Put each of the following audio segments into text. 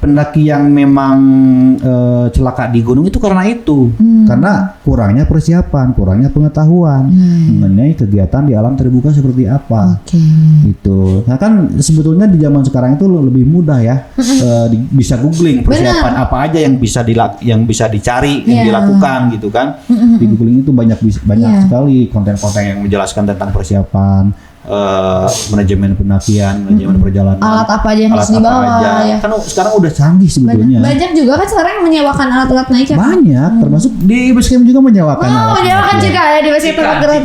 pendaki yang memang celaka di gunung itu karena itu. Karena kurangnya persiapan, kurangnya pengetahuan mengenai kegiatan di alam terbuka seperti apa. Gitu. Nah kan sebetulnya di zaman sekarang itu lebih mudah ya. Bisa googling persiapan apa aja yang bisa dicari, yang dilakukan gitu kan. Di googling itu banyak sekali konten-konten yang menjelaskan tentang persiapan, manajemen pendakian, manajemen perjalanan, alat apa aja yang harus dibawa ya. Kan sekarang udah canggih sebetulnya. Banyak juga kan sekarang yang menyewakan alat-alat naik ya. Banyak, termasuk di basecamp juga menyewakan alat. Menyewakan juga ya di basecamp Tapak Gerat.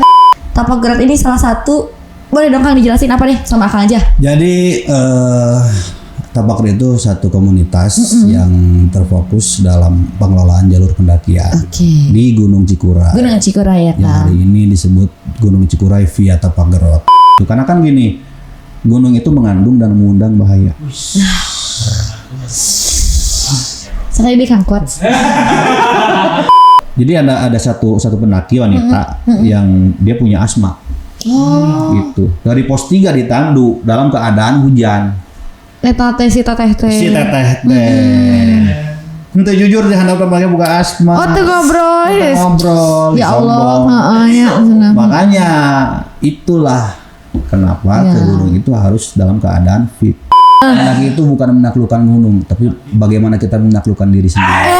Tapak Gerat ini salah satu, boleh dong Kang dijelasin apa deh sama Akang aja. Jadi Tapak Gerat itu satu komunitas yang terfokus dalam pengelolaan jalur pendakian di Gunung Cikuray. Gunung Cikuray ya Kang. Yang hari ini disebut Gunung Cikuray via Tapak Gerat. Karena kan gini, gunung itu mengandung dan mengundang bahaya. Sekali lebih Kang kuat. Jadi ada satu pendaki wanita yang dia punya asma. Gitu. Dari pos 3 ditandu dalam keadaan hujan. Si teteh. Ente jujur di handap tempatnya buka asma. Oh tuh ngobrol. Ya Allah. Makanya itulah kenapa ke gunung itu harus dalam keadaan fit. Mendaki itu bukan menaklukkan gunung, tapi bagaimana kita menaklukkan diri sendiri.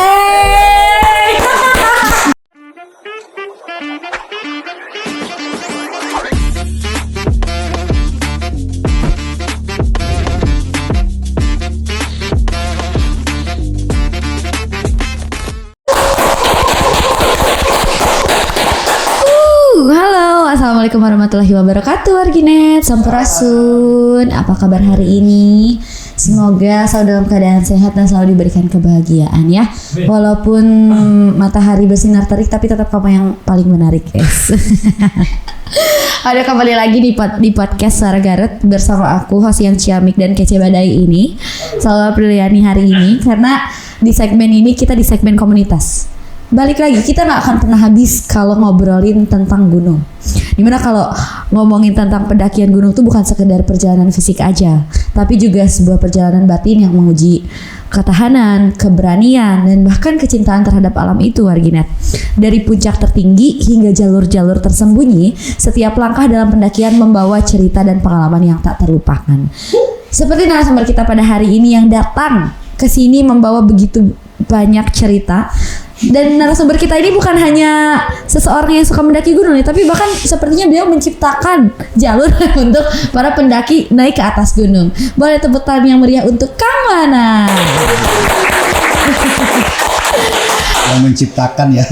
Assalamualaikum warahmatullahi wabarakatuh Warginet, Sampurasun. Apa kabar hari ini? Semoga selalu dalam keadaan sehat dan selalu diberikan kebahagiaan ya. Walaupun matahari bersinar terik, tapi tetap kamu yang paling menarik guys. Ada kembali lagi di podcast Suara Garut bersama aku host yang ciamik dan kece badai ini, Salwa Apriliani hari ini. Karena di segmen ini kita di segmen komunitas. Balik lagi, kita gak akan pernah habis kalau ngobrolin tentang gunung. Dimana kalau ngomongin tentang pendakian gunung tuh bukan sekedar perjalanan fisik aja, tapi juga sebuah perjalanan batin yang menguji ketahanan, keberanian, dan bahkan kecintaan terhadap alam itu Warginet. Dari puncak tertinggi hingga jalur-jalur tersembunyi, setiap langkah dalam pendakian membawa cerita dan pengalaman yang tak terlupakan. Seperti narasumber kita pada hari ini yang datang ke sini membawa begitu banyak cerita. Dan narasumber kita ini bukan hanya seseorang yang suka mendaki gunung nih, tapi bahkan sepertinya beliau menciptakan jalur untuk para pendaki naik ke atas gunung. Boleh tepuk tangan yang meriah untuk Kang Wana. Yang menciptakan ya.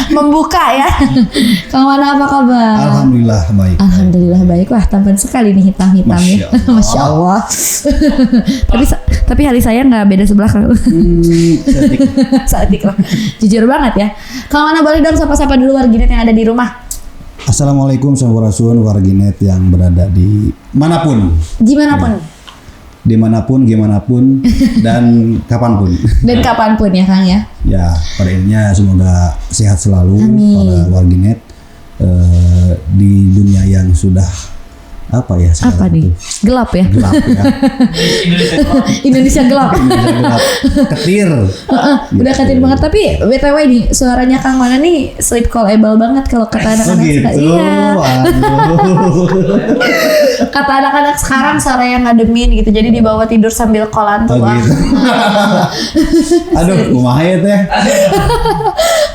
Membuka ya. Kang Wana apa kabar? Alhamdulillah baik. Alhamdulillah baik. Wah tampan sekali nih hitam-hitamnya. Masya Allah. Tapi hari saya nggak beda sebelah Kang. Satik lah. Jujur banget ya. Kang Wana boleh dong sapa-sapa dulu Warginet yang ada di rumah. Assalamualaikum Sampurasun Warginet yang berada di manapun. Dimanapun. Dimanapun, gimana pun, dan kapanpun. Dan kapanpun ya Kang ya. Ya, pada intinya semoga sehat selalu. Amin. Para Warginet di dunia yang sudah apa ya? Apa nih? Gelap ya? Gelap ya. Indonesia gelap. Indonesia gelap. Ketir. Udah ketir banget. Tapi BTW nih suaranya Kang Wana nih sleep callable banget kalau kata anak-anak sekarang. Iya. Kata anak-anak sekarang suara yang ngademin gitu. Jadi dibawa tidur sambil kolan tuh. Gitu. Aduh, kumaha ya teh.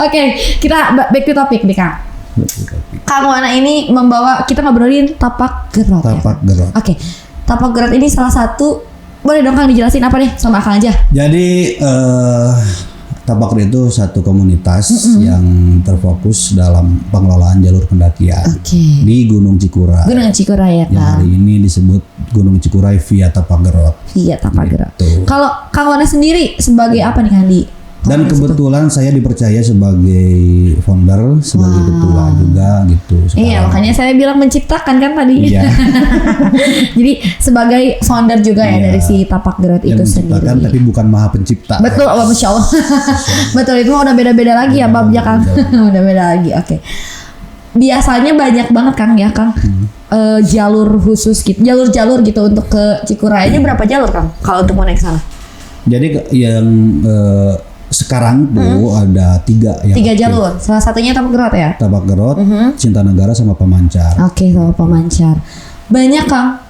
Oke, kita back to topic nih Kang. Kang Wana ini membawa kita ngobrolin Tapak Gerat. Tapak Gerat. Oke. Tapak Gerat ini salah satu, boleh dong Kang dijelasin apa deh sama Akang aja. Jadi Tapak Gerat itu satu komunitas yang terfokus dalam pengelolaan jalur pendakian di Gunung Cikuray. Gunung Cikuray ya Kang. Yang hari ini disebut Gunung Cikuray via Tapak Gerat. Iya Tapak Gerat. Gitu. Kalau Kang Wana sendiri sebagai apa nih Kang di? Dan kebetulan saya dipercaya sebagai founder, sebagai ketua juga gitu. Sekarang. Iya, makanya saya bilang menciptakan kan tadi. Iya. Jadi sebagai founder juga ya dari si Tapak Gerat itu sendiri. Tapi bukan maha pencipta. Betul, oh, Masya Allah. Betul, itu udah beda-beda lagi ya babnya Kang. Udah beda lagi, oke. biasanya banyak banget Kang ya Kang jalur khusus gitu, jalur-jalur gitu untuk ke Cikuray aja berapa jalur Kang kalau untuk mau naik sana? Jadi yang sekarang tuh ada 3 yang 3 jalur, salah satunya Tapak Gerot ya? Tapak Gerot, Cintanegara sama Pemancar. Oke, sama Pemancar. Banyak Kang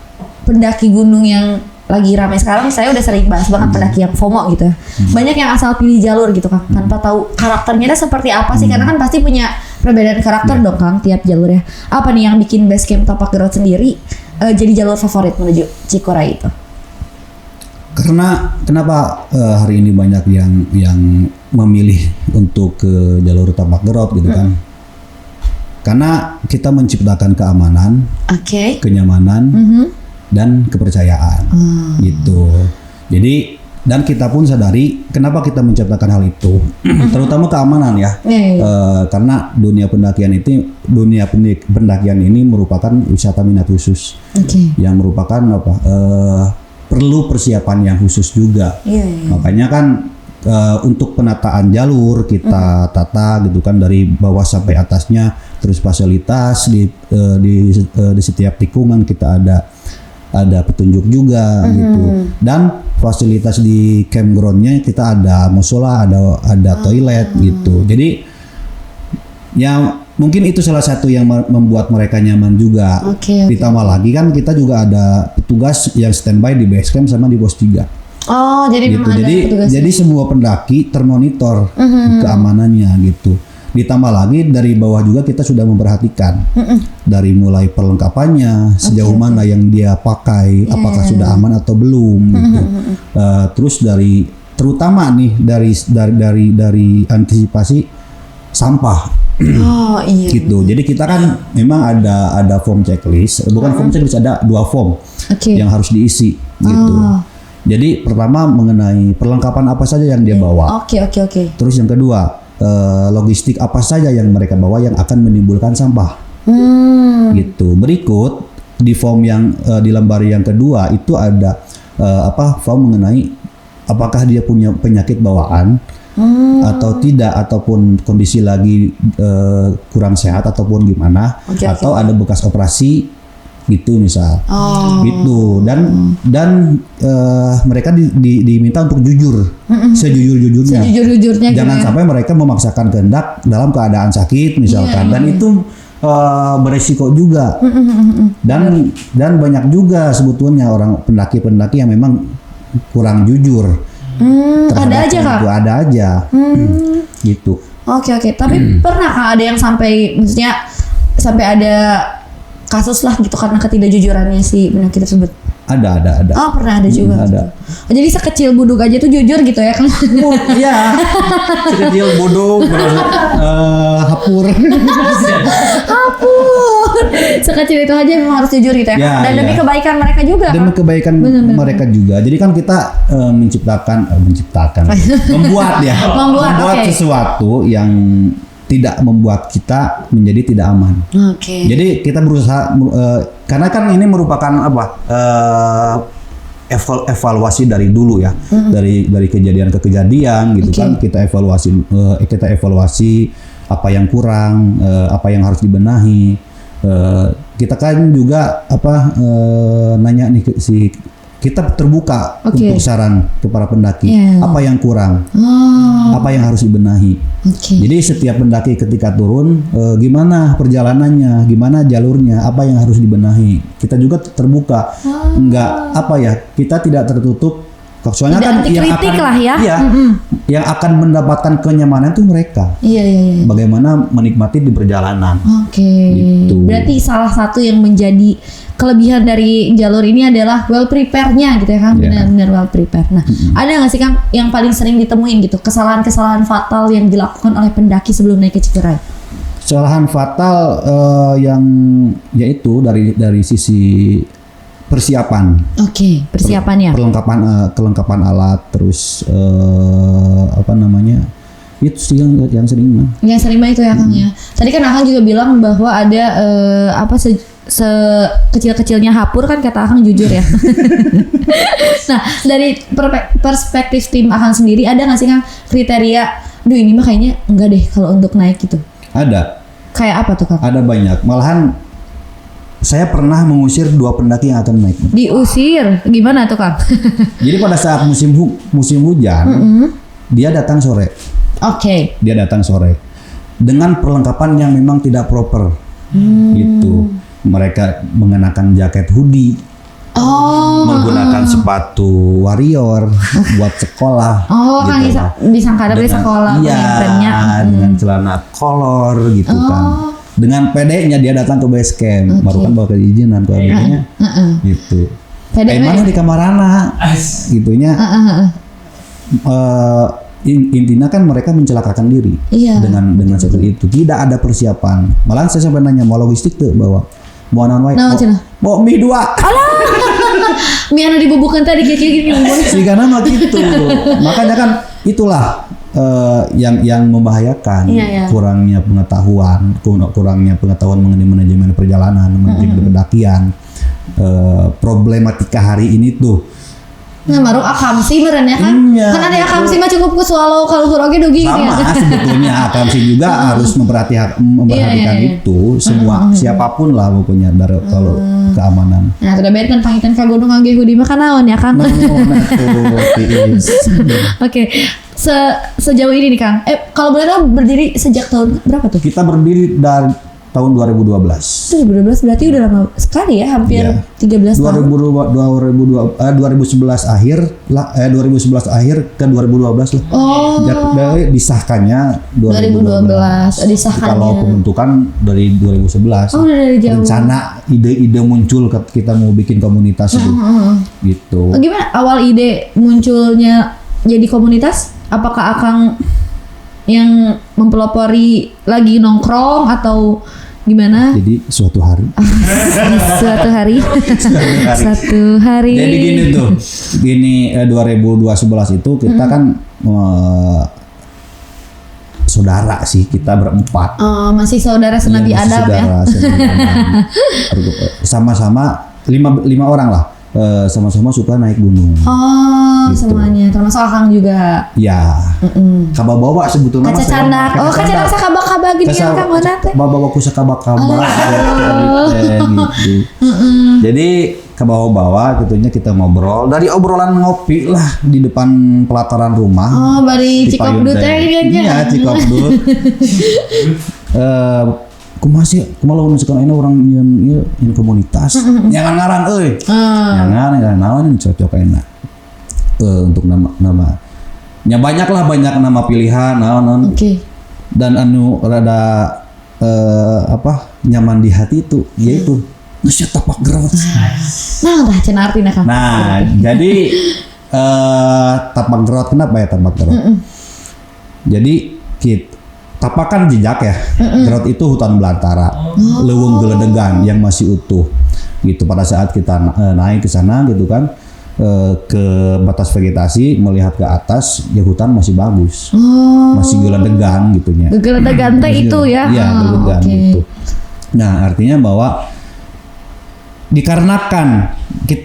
pendaki gunung yang lagi ramai sekarang, saya udah sering bahas banget pendaki yang FOMO gitu. Banyak yang asal pilih jalur gitu Kang, tanpa tahu karakternya seperti apa sih, karena kan pasti punya perbedaan karakter dong Kang tiap jalurnya. Apa nih yang bikin base camp Tapak Gerot sendiri jadi jalur favorit menuju Cikuray itu? Karena kenapa hari ini banyak yang memilih untuk ke jalur Tapak Gerot gitu kan? Karena kita menciptakan keamanan, kenyamanan, dan kepercayaan gitu. Jadi dan kita pun sadari kenapa kita menciptakan hal itu, terutama keamanan ya. Karena dunia pendakian ini merupakan wisata minat khusus, yang merupakan perlu persiapan yang khusus juga. Makanya kan untuk penataan jalur kita tata gitu kan, dari bawah sampai atasnya, terus fasilitas di setiap tikungan kita ada petunjuk juga gitu, dan fasilitas di campgroundnya kita ada musola, ada toilet gitu. Jadi ya mungkin itu salah satu yang membuat mereka nyaman juga. Ditambah lagi kan kita juga ada petugas yang standby di base camp sama di pos 3. Oh, jadi gitu. memang ada petugasnya. Jadi semua pendaki termonitor keamanannya gitu. Ditambah lagi dari bawah juga kita sudah memperhatikan dari mulai perlengkapannya, sejauh mana yang dia pakai, apakah sudah aman atau belum gitu. Terus terutama nih dari antisipasi sampah. Gitu. Jadi kita kan memang ada form checklist, bukan form checklist, ada 2 form yang harus diisi gitu. Jadi pertama mengenai perlengkapan apa saja yang dia bawa. Terus yang kedua, logistik apa saja yang mereka bawa yang akan menimbulkan sampah. Gitu. Berikut di form yang di lembar yang kedua itu ada form mengenai apakah dia punya penyakit bawaan atau tidak, ataupun kondisi lagi kurang sehat ataupun gimana, atau ada bekas operasi gitu misal. Gitu. Dan mereka diminta untuk jujur, sejujur-jujurnya. Jangan sampai mereka memaksakan kehendak dalam keadaan sakit misalkan, dan itu beresiko juga. Dan banyak juga sebetulnya orang pendaki-pendaki yang memang kurang jujur. Ada aja Kak? Ada aja. Gitu. Tapi pernah Kak ada yang sampai, maksudnya sampai ada kasus lah gitu karena ketidakjujurannya si pendaki tersebut? Ada. Oh, pernah ada juga. Ada. Jadi sekecil buduk aja tuh jujur gitu ya kan? Iya. Sekecil buduk, hapur. Sekecil itu aja memang harus jujur gitu ya. Dan demi kebaikan mereka juga. Demi kebaikan mereka juga. Jadi kan kita membuat sesuatu yang tidak membuat kita menjadi tidak aman. Jadi kita berusaha karena kan ini merupakan evaluasi dari dulu ya, dari kejadian ke kejadian gitu kan, kita evaluasi apa yang kurang, apa yang harus dibenahi. Kita kan juga nanya nih kita terbuka untuk saran ke para pendaki, apa yang kurang, apa yang harus dibenahi. Jadi setiap pendaki ketika turun, gimana perjalanannya, gimana jalurnya, apa yang harus dibenahi. Kita juga terbuka, kita tidak tertutup. Soalnya kan yang akan mendapatkan kenyamanan itu mereka. Bagaimana menikmati di perjalanan. Gitu. Berarti salah satu yang menjadi kelebihan dari jalur ini adalah well prepare-nya gitu ya kan, benar-benar well prepare. Nah, ada nggak sih Kang yang paling sering ditemuin gitu kesalahan-kesalahan fatal yang dilakukan oleh pendaki sebelum naik ke Cikuray? Kesalahan fatal yang yaitu dari sisi persiapan. Persiapannya. Kelengkapan alat, terus itu sih yang sering mah. Yang sering mah itu ya Kang ya. Tadi kan Akang juga bilang bahwa ada sekecil-kecilnya hapur kan kata Akang jujur ya. Nah, dari perspektif tim Akang sendiri ada nggak sih Kang kriteria, ini mah kayaknya enggak deh kalau untuk naik gitu? Ada. Kayak apa tuh Kang? Ada banyak. Malahan saya pernah mengusir 2 pendaki yang akan naik. Diusir, gimana tuh Kang? Jadi pada saat musim hujan, dia datang sore. Oke. Dia datang sore dengan perlengkapan yang memang tidak proper, gitu. Mereka mengenakan jaket hoodie, menggunakan sepatu warrior buat sekolah. Kan disangka dari sekolah. Iya, dengan celana kolor gitu kan. Dengan PD-nya dia datang ke base camp, baru kan bawa keizinan keluarganya, gitu. Mana di kamarana, gitunya. Intinya kan mereka mencelakakan diri dengan seperti itu. Tidak ada persiapan. Malah saya sampai nanya mau logistik tuh bawa naon wae. Bawa mie 2. Mie anu dibubuhkeun tadi kayak gini. Sigana mah gitu. Makanya kan itulah yang membahayakan, kurangnya pengetahuan mengenai manajemen perjalanan, manajemen pendakian. Problematika hari ini tuh baru akamsi meren ya kan? Kan ada akamsi mah cukup ke swallow kalau oge dogi sama sebetulnya akamsi juga harus memperhatikan itu semua siapapun lah pokoknya dari kalau keamanan. Nah, sudah beres kan pangitan ka gunung ngage hudi mah kanaon ya Kang? Oke. Sejauh ini nih Kang. Kalau boleh tahu berdiri sejak tahun berapa tuh? Kita berdiri dari tahun 2012. 2012 berarti udah lama sekali ya, hampir 13 tahun. 2011 akhir ke 2012 lah. Dari disahkannya 2012. Disahkannya. Kalau pembentukan dari 2011. Dari jauh. Rencana ide-ide muncul kita mau bikin komunitas itu. Gitu. Gimana awal ide munculnya jadi komunitas? Apakah Akang yang mempelopori lagi nongkrong atau gimana? Jadi suatu hari. Suatu hari. Jadi gini 2011 itu kita kan saudara sih, kita berempat. Masih saudara senabi Adam ya. Sama-sama 5 orang lah. Sama-sama suka naik gunung. Gitu. Semuanya, termasuk Akang juga. Ya. Kababawa sebetulnya. Kaca candak. Kaca candak sakaba-kaba gini ya Kang mana teh. Babawaku sakaba-kaba. Gitu. Jadi kabawa-bawa gitunya kita ngobrol. Dari obrolan ngopi lah di depan pelataran rumah. Bari Cikokdut teh ini aja. Iya, Cikokdut. Kumaha misalkan ini orang yang komunitas. Jangan ngaran euy. Jangan naon cocok enak. Untuk nama. Ya banyak nama pilihan naon. Dan anu rada nyaman di hati itu yaitu geus tapak gerot. Nah, tah cenah artina Kang. Nah, jadi tapak gerot kenapa ya tapak gerot? Jadi tapakan jejak ya. Gerot itu hutan belantara, leuweung geledegan yang masih utuh. Gitu pada saat kita naik ke sana gitu kan, ke batas vegetasi melihat ke atas ya hutan masih bagus. Masih geledegan gitunya. Geledegan teh itu ya. Iya, geledegan gitu. Nah, artinya bahwa dikarenakan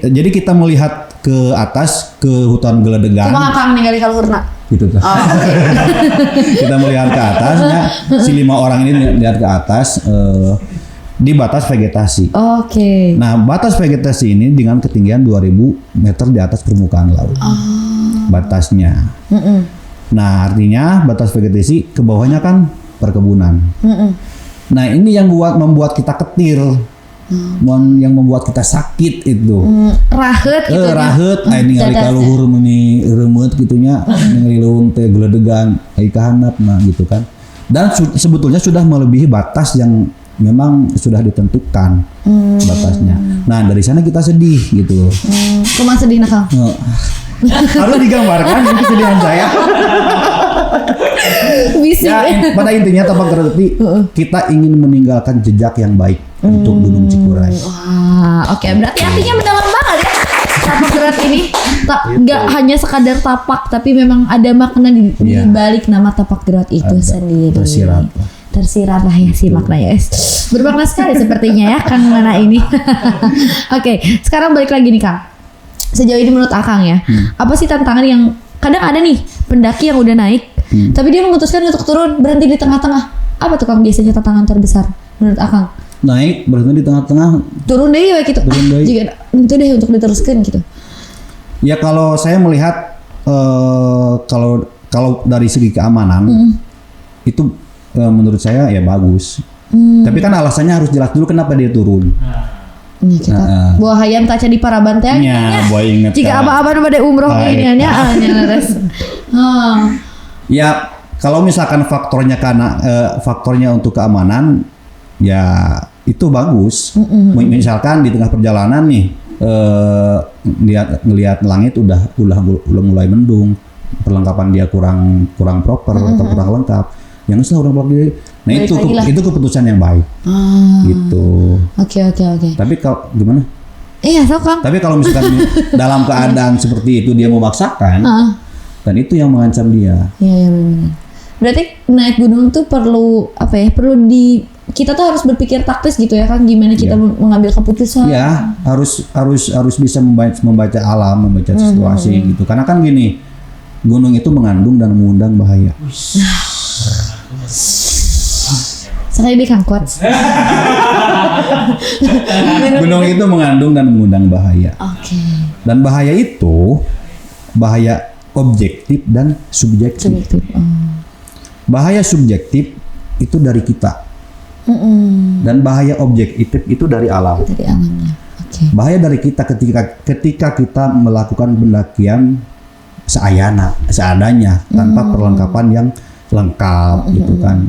jadi kita melihat ke atas ke hutan geledegan. Kumaha Kang ningali kaluhurna? Gitu tuh. Kita melihat ke atasnya, si 5 orang ini lihat ke atas di batas vegetasi. Nah, batas vegetasi ini dengan ketinggian 2000 meter di atas permukaan laut. Batasnya. Nah, artinya batas vegetasi ke bawahnya kan perkebunan. Nah, ini yang membuat kita ketir. Yang membuat kita sakit itu. Raheut gitu. Raheut aya ningali kaluhur meuni reumeuet gitunya, ningali leuweung teh geledegan, ai ka handap nah gitu kan. Dan sebetulnya sudah melebihi batas yang memang sudah ditentukan batasnya. Nah, dari sana kita sedih gitu. Kumaha sedihna Kang? Harus digambarkan ini kesedihan saya. Ya, pada intinya tapak gerot kita ingin meninggalkan jejak yang baik untuk Gunung Cikuray. Wah, berarti artinya mendalam banget ya. Tapak gerot ini nggak hanya sekadar tapak, tapi memang ada makna di balik nama tapak gerot itu sendiri. Tersirat lah ya si maknanya. Bermakna sekali sepertinya ya Kang Nana ini. Oke, sekarang balik lagi nih Kang. Sejauh ini menurut Akang ya, apa sih tantangan yang kadang ada nih pendaki yang udah naik, tapi dia memutuskan untuk turun berhenti di tengah-tengah. Apa tuh Kang biasanya tantangan terbesar menurut Akang? Naik berhenti di tengah-tengah. Turun deh ya gitu. Turun deui. Jika itu deh untuk diteruskan gitu. Ya kalau saya melihat kalau dari segi keamanan itu menurut saya ya bagus. Tapi kan alasannya harus jelas dulu kenapa dia turun. Iya kita buah hayam kaca di Paraban teh. Ya, buah inget. Jika abah-abah pada umroh ini nya res. Ya kalau misalkan faktornya untuk keamanan ya itu bagus. Misalkan di tengah perjalanan nih ngelihat langit udah mulai mendung, perlengkapan dia kurang proper atau kurang lengkap. Yang udah lagi. Nah itu keputusan yang baik. Gitu. Oke. Tapi kalau gimana? Iya, so Kang. Tapi kalau misalkan dalam keadaan seperti itu dia memaksakan, dan itu yang mengancam dia. Iya benar. Berarti naik gunung tuh perlu apa ya? Kita tuh harus berpikir taktis gitu ya kan, gimana kita mengambil keputusan. Ya, harus bisa membaca alam, membaca situasi gitu. Karena kan gini, gunung itu mengandung dan mengundang bahaya. Sekali di Kang kuat. Gunung itu mengandung dan mengundang bahaya. Oke. Dan bahaya itu bahaya objektif dan subjektif. Bahaya subjektif itu dari kita. Dan bahaya objektif itu dari alam. Dari alamnya. Oke. Bahaya dari kita ketika kita melakukan pendakian seadanya tanpa perlengkapan yang lengkap gitu kan.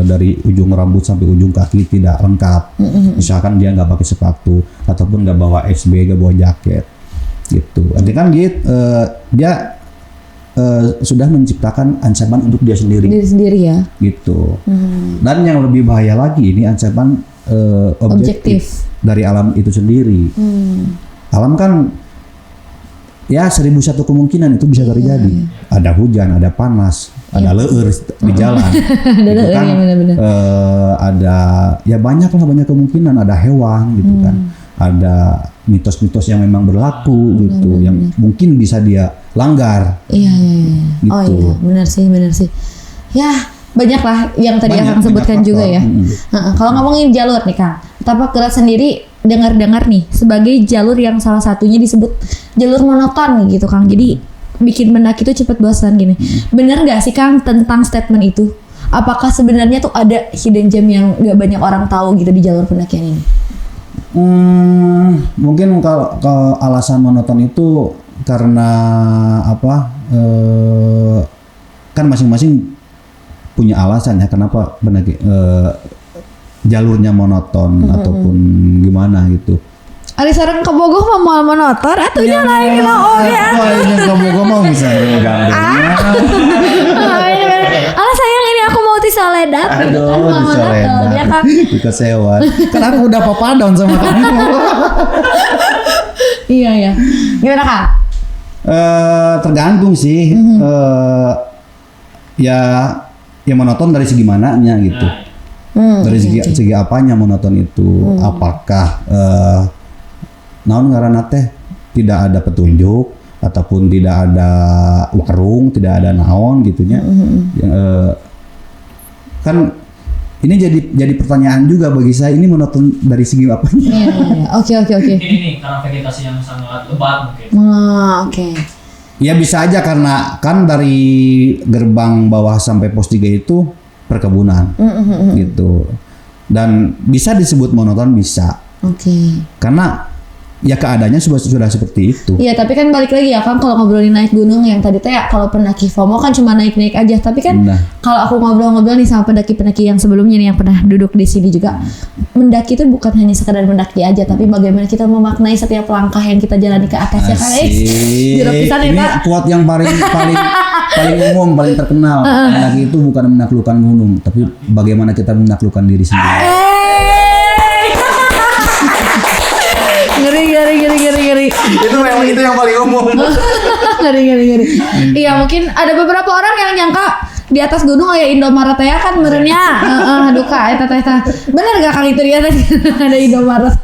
Dari ujung rambut sampai ujung kaki tidak lengkap. Misalkan dia nggak pakai sepatu ataupun nggak bawa SB, nggak bawa jaket gitu. Artinya kan dia sudah menciptakan ancaman untuk dia sendiri. Diri sendiri ya. Gitu. Dan yang lebih bahaya lagi ini ancaman objektif dari alam itu sendiri. Alam kan ya 1001 kemungkinan itu bisa terjadi. Ada hujan, ada panas, ada leur di jalan. Gitu kan. Ada ya banyak kemungkinan, ada hewan gitu kan. Ada mitos-mitos yang memang berlaku gitu, yang mungkin bisa dia langgar. Iya. Gitu. Oh iya, benar sih. Ya, banyak lah yang tadi Akang sebutkan juga ya. Kalau ngomongin jalur nih Kang, Tapak Kuda sendiri dengar-dengar nih sebagai jalur yang salah satunya disebut jalur monoton gitu Kang. Jadi bikin mendaki itu cepat bosan gini. Benar nggak sih Kang tentang statement itu? Apakah sebenarnya tuh ada hidden gem yang nggak banyak orang tahu gitu di jalur pendakian ini? Mungkin kalau alasan monoton itu karena apa? Kan masing-masing punya alasan ya kenapa jalurnya monoton ataupun gimana gitu. Ari sareng ke Bogor mah moal monotor atuh nya lain lah oge. Yang ke Bogor mau misalnya Alah sayang ini aku mau di Soledad. Aduh, di Soledad. Ya kan. Di Kesewan. Kan aku udah papadon sama kamu. Iya. Gimana Kang? Tergantung sih. Ya monoton dari segi mananya gitu. Dari segi apanya monoton itu? Apakah naon ngaranna teh tidak ada petunjuk ataupun tidak ada warung, tidak ada naon gitunya. Kan ini jadi pertanyaan juga bagi saya, ini monoton dari segi apanya? Iya. Oke. Ini karena vegetasi yang sangat lebat mungkin. Oke. Ya bisa aja karena kan dari gerbang bawah sampai pos 3 itu perkebunan gitu. Dan bisa disebut monoton bisa. Oke. Karena ya keadaannya sudah seperti itu. Iya, tapi kan balik lagi ya kan kalau ngobrolin naik gunung yang tadi teh kalau pendaki FOMO kan cuma naik-naik aja, tapi kan kalau aku ngobrol-ngobrol nih sama pendaki-pendaki yang sebelumnya nih yang pernah duduk di sini juga, mendaki itu bukan hanya sekedar mendaki aja, tapi bagaimana kita memaknai setiap langkah yang kita jalani ke atas ya kan. Ini quote yang paling umum, paling terkenal. Mendaki itu bukan menaklukkan gunung, tapi bagaimana kita menaklukkan diri sendiri. Ngeri. Itu yang paling umum. Ngeri. Iya, mungkin ada beberapa orang yang nyangka di atas gunung aya Indomaret ya kan merenya. Duka eta. Bener gak Kang itu dia tadi ada Indomaret?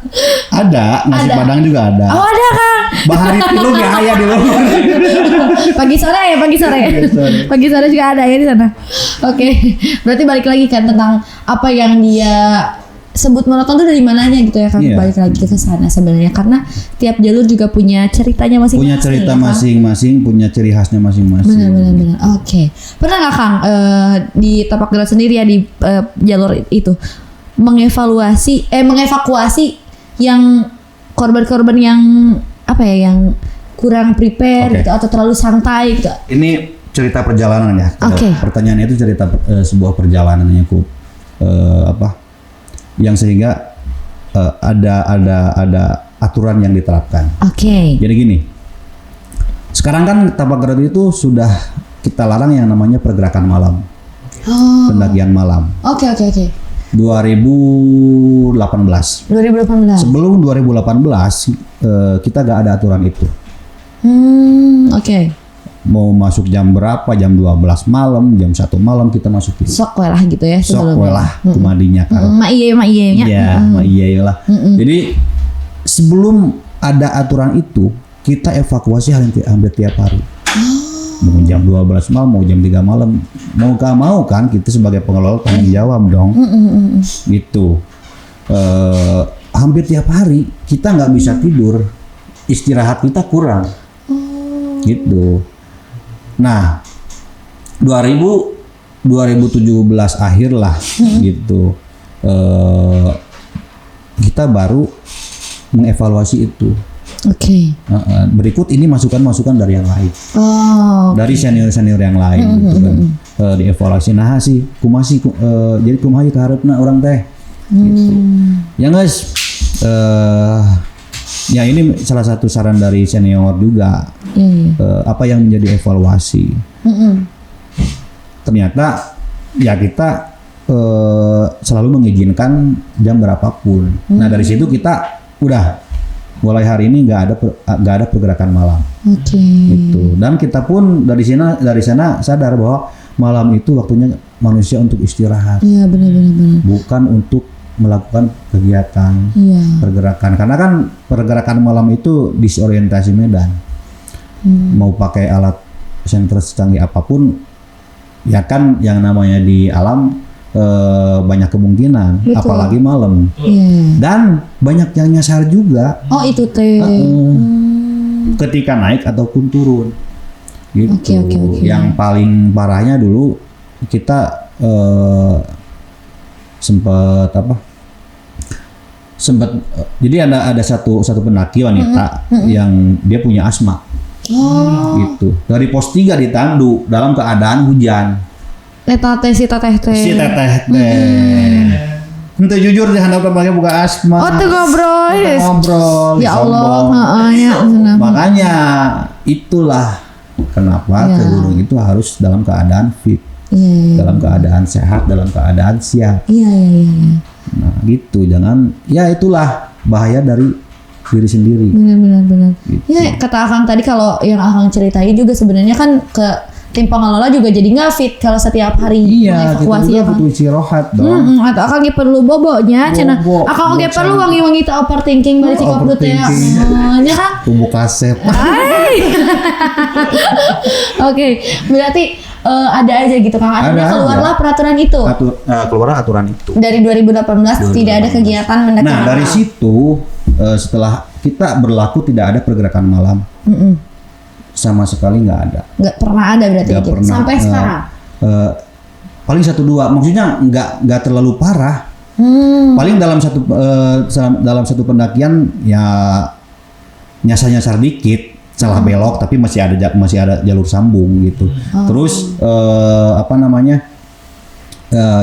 Ada, nasi Padang juga ada. Oh, ada Kang. Bahari tilu ge aya di luar. Pagi sore. Pagi sore juga ada ya di sana. Oke. Berarti balik lagi kan tentang apa yang dia sebut monoton tuh dari mananya gitu ya kan. Balik lagi ke sana sebenarnya karena tiap jalur juga punya ceritanya masing-masing. Punya cerita masing-masing, punya ciri khasnya masing-masing. Benar. Oke. Pernah nggak Kang di Tapak Gelar sendiri ya di jalur itu mengevakuasi yang korban-korban yang apa ya yang kurang prepare gitu atau terlalu santai gitu. Ini cerita perjalanan ya. Pertanyaannya itu cerita sebuah perjalanan yang yang sehingga ada aturan yang diterapkan. Jadi gini. Sekarang kan Tapak Gelar itu sudah kita larang yang namanya pergerakan malam. Pendakian malam. 2018. Sebelum 2018 kita gak ada aturan itu. Mau masuk jam berapa, jam 12 malam, jam 1 malam kita masuk itu. Sok lah gitu ya sebelumnya. Sok lah kumadinya kan. Mak iya ya. Iya lah. Jadi sebelum ada aturan itu kita evakuasi hampir tiap hari. Mau jam 12 malam, mau jam 3 malam, mau gak mau kan kita sebagai pengelola tanggung jawab dong. Gitu. Hampir tiap hari kita nggak bisa tidur, istirahat kita kurang. Gitu. Nah, 2017 akhir lah gitu. Kita baru mengevaluasi itu. Berikut ini masukan-masukan dari yang lain. Dari senior-senior yang lain gitu kan. Dievaluasi nah sih kumasi jadi kumaha ka hareupeuna urang teh. Gitu. Ya guys, ya ini salah satu saran dari senior juga. Apa yang menjadi evaluasi. Ternyata ya kita selalu mengizinkan jam berapapun. Nah dari situ kita udah mulai hari ini nggak ada pergerakan malam. Gitu. Dan kita pun dari sana sadar bahwa malam itu waktunya manusia untuk istirahat. Iya benar. Bukan untuk melakukan kegiatan pergerakan. Karena kan pergerakan malam itu disorientasi medan. Mau pakai alat senter secanggih apapun, ya kan yang namanya di alam banyak kemungkinan. Betul. Apalagi malam. Dan banyak yang nyasar juga. Itu teh. Ketika naik ataupun turun. Gitu. Okay. Yang paling parahnya dulu kita sempat jadi ada satu pendaki wanita yang dia punya asma. Gitu. Dari pos 3 di Tandu dalam keadaan hujan. Si teteh teh. Ente jujur di handap tempatnya buka asma. Tuh ngobrol. Ya Allah, Makanya itulah kenapa ke gunung itu harus dalam keadaan fit. Dalam keadaan sehat, dalam keadaan siap. Nah, gitu. Jangan itulah bahaya dari diri sendiri. Benar. Gitu. Ya kata Akang tadi kalau yang Akang ceritain juga sebenarnya kan ke tim pengelola juga jadi nggak fit kalau setiap hari evakuasi ya butuh istirahat dong. Atau Akang perlu bobonya, cina. Akang perlu wangi-wangi tak overthinking balik sikap ya. Nya kan? Tubuh kaset. Oke, berarti ada aja gitu Kang. Akhirnya keluarlah peraturan itu. Keluar aturan itu. Dari 2018 tidak ada kegiatan mendaki. Nah dari situ setelah kita berlaku tidak ada pergerakan malam. Sama sekali nggak ada. Nggak pernah ada berarti gitu. Sampai sekarang. Paling 1-2, maksudnya nggak terlalu parah. Paling dalam satu pendakian ya nyasar dikit, salah belok tapi masih ada jalur sambung gitu. Terus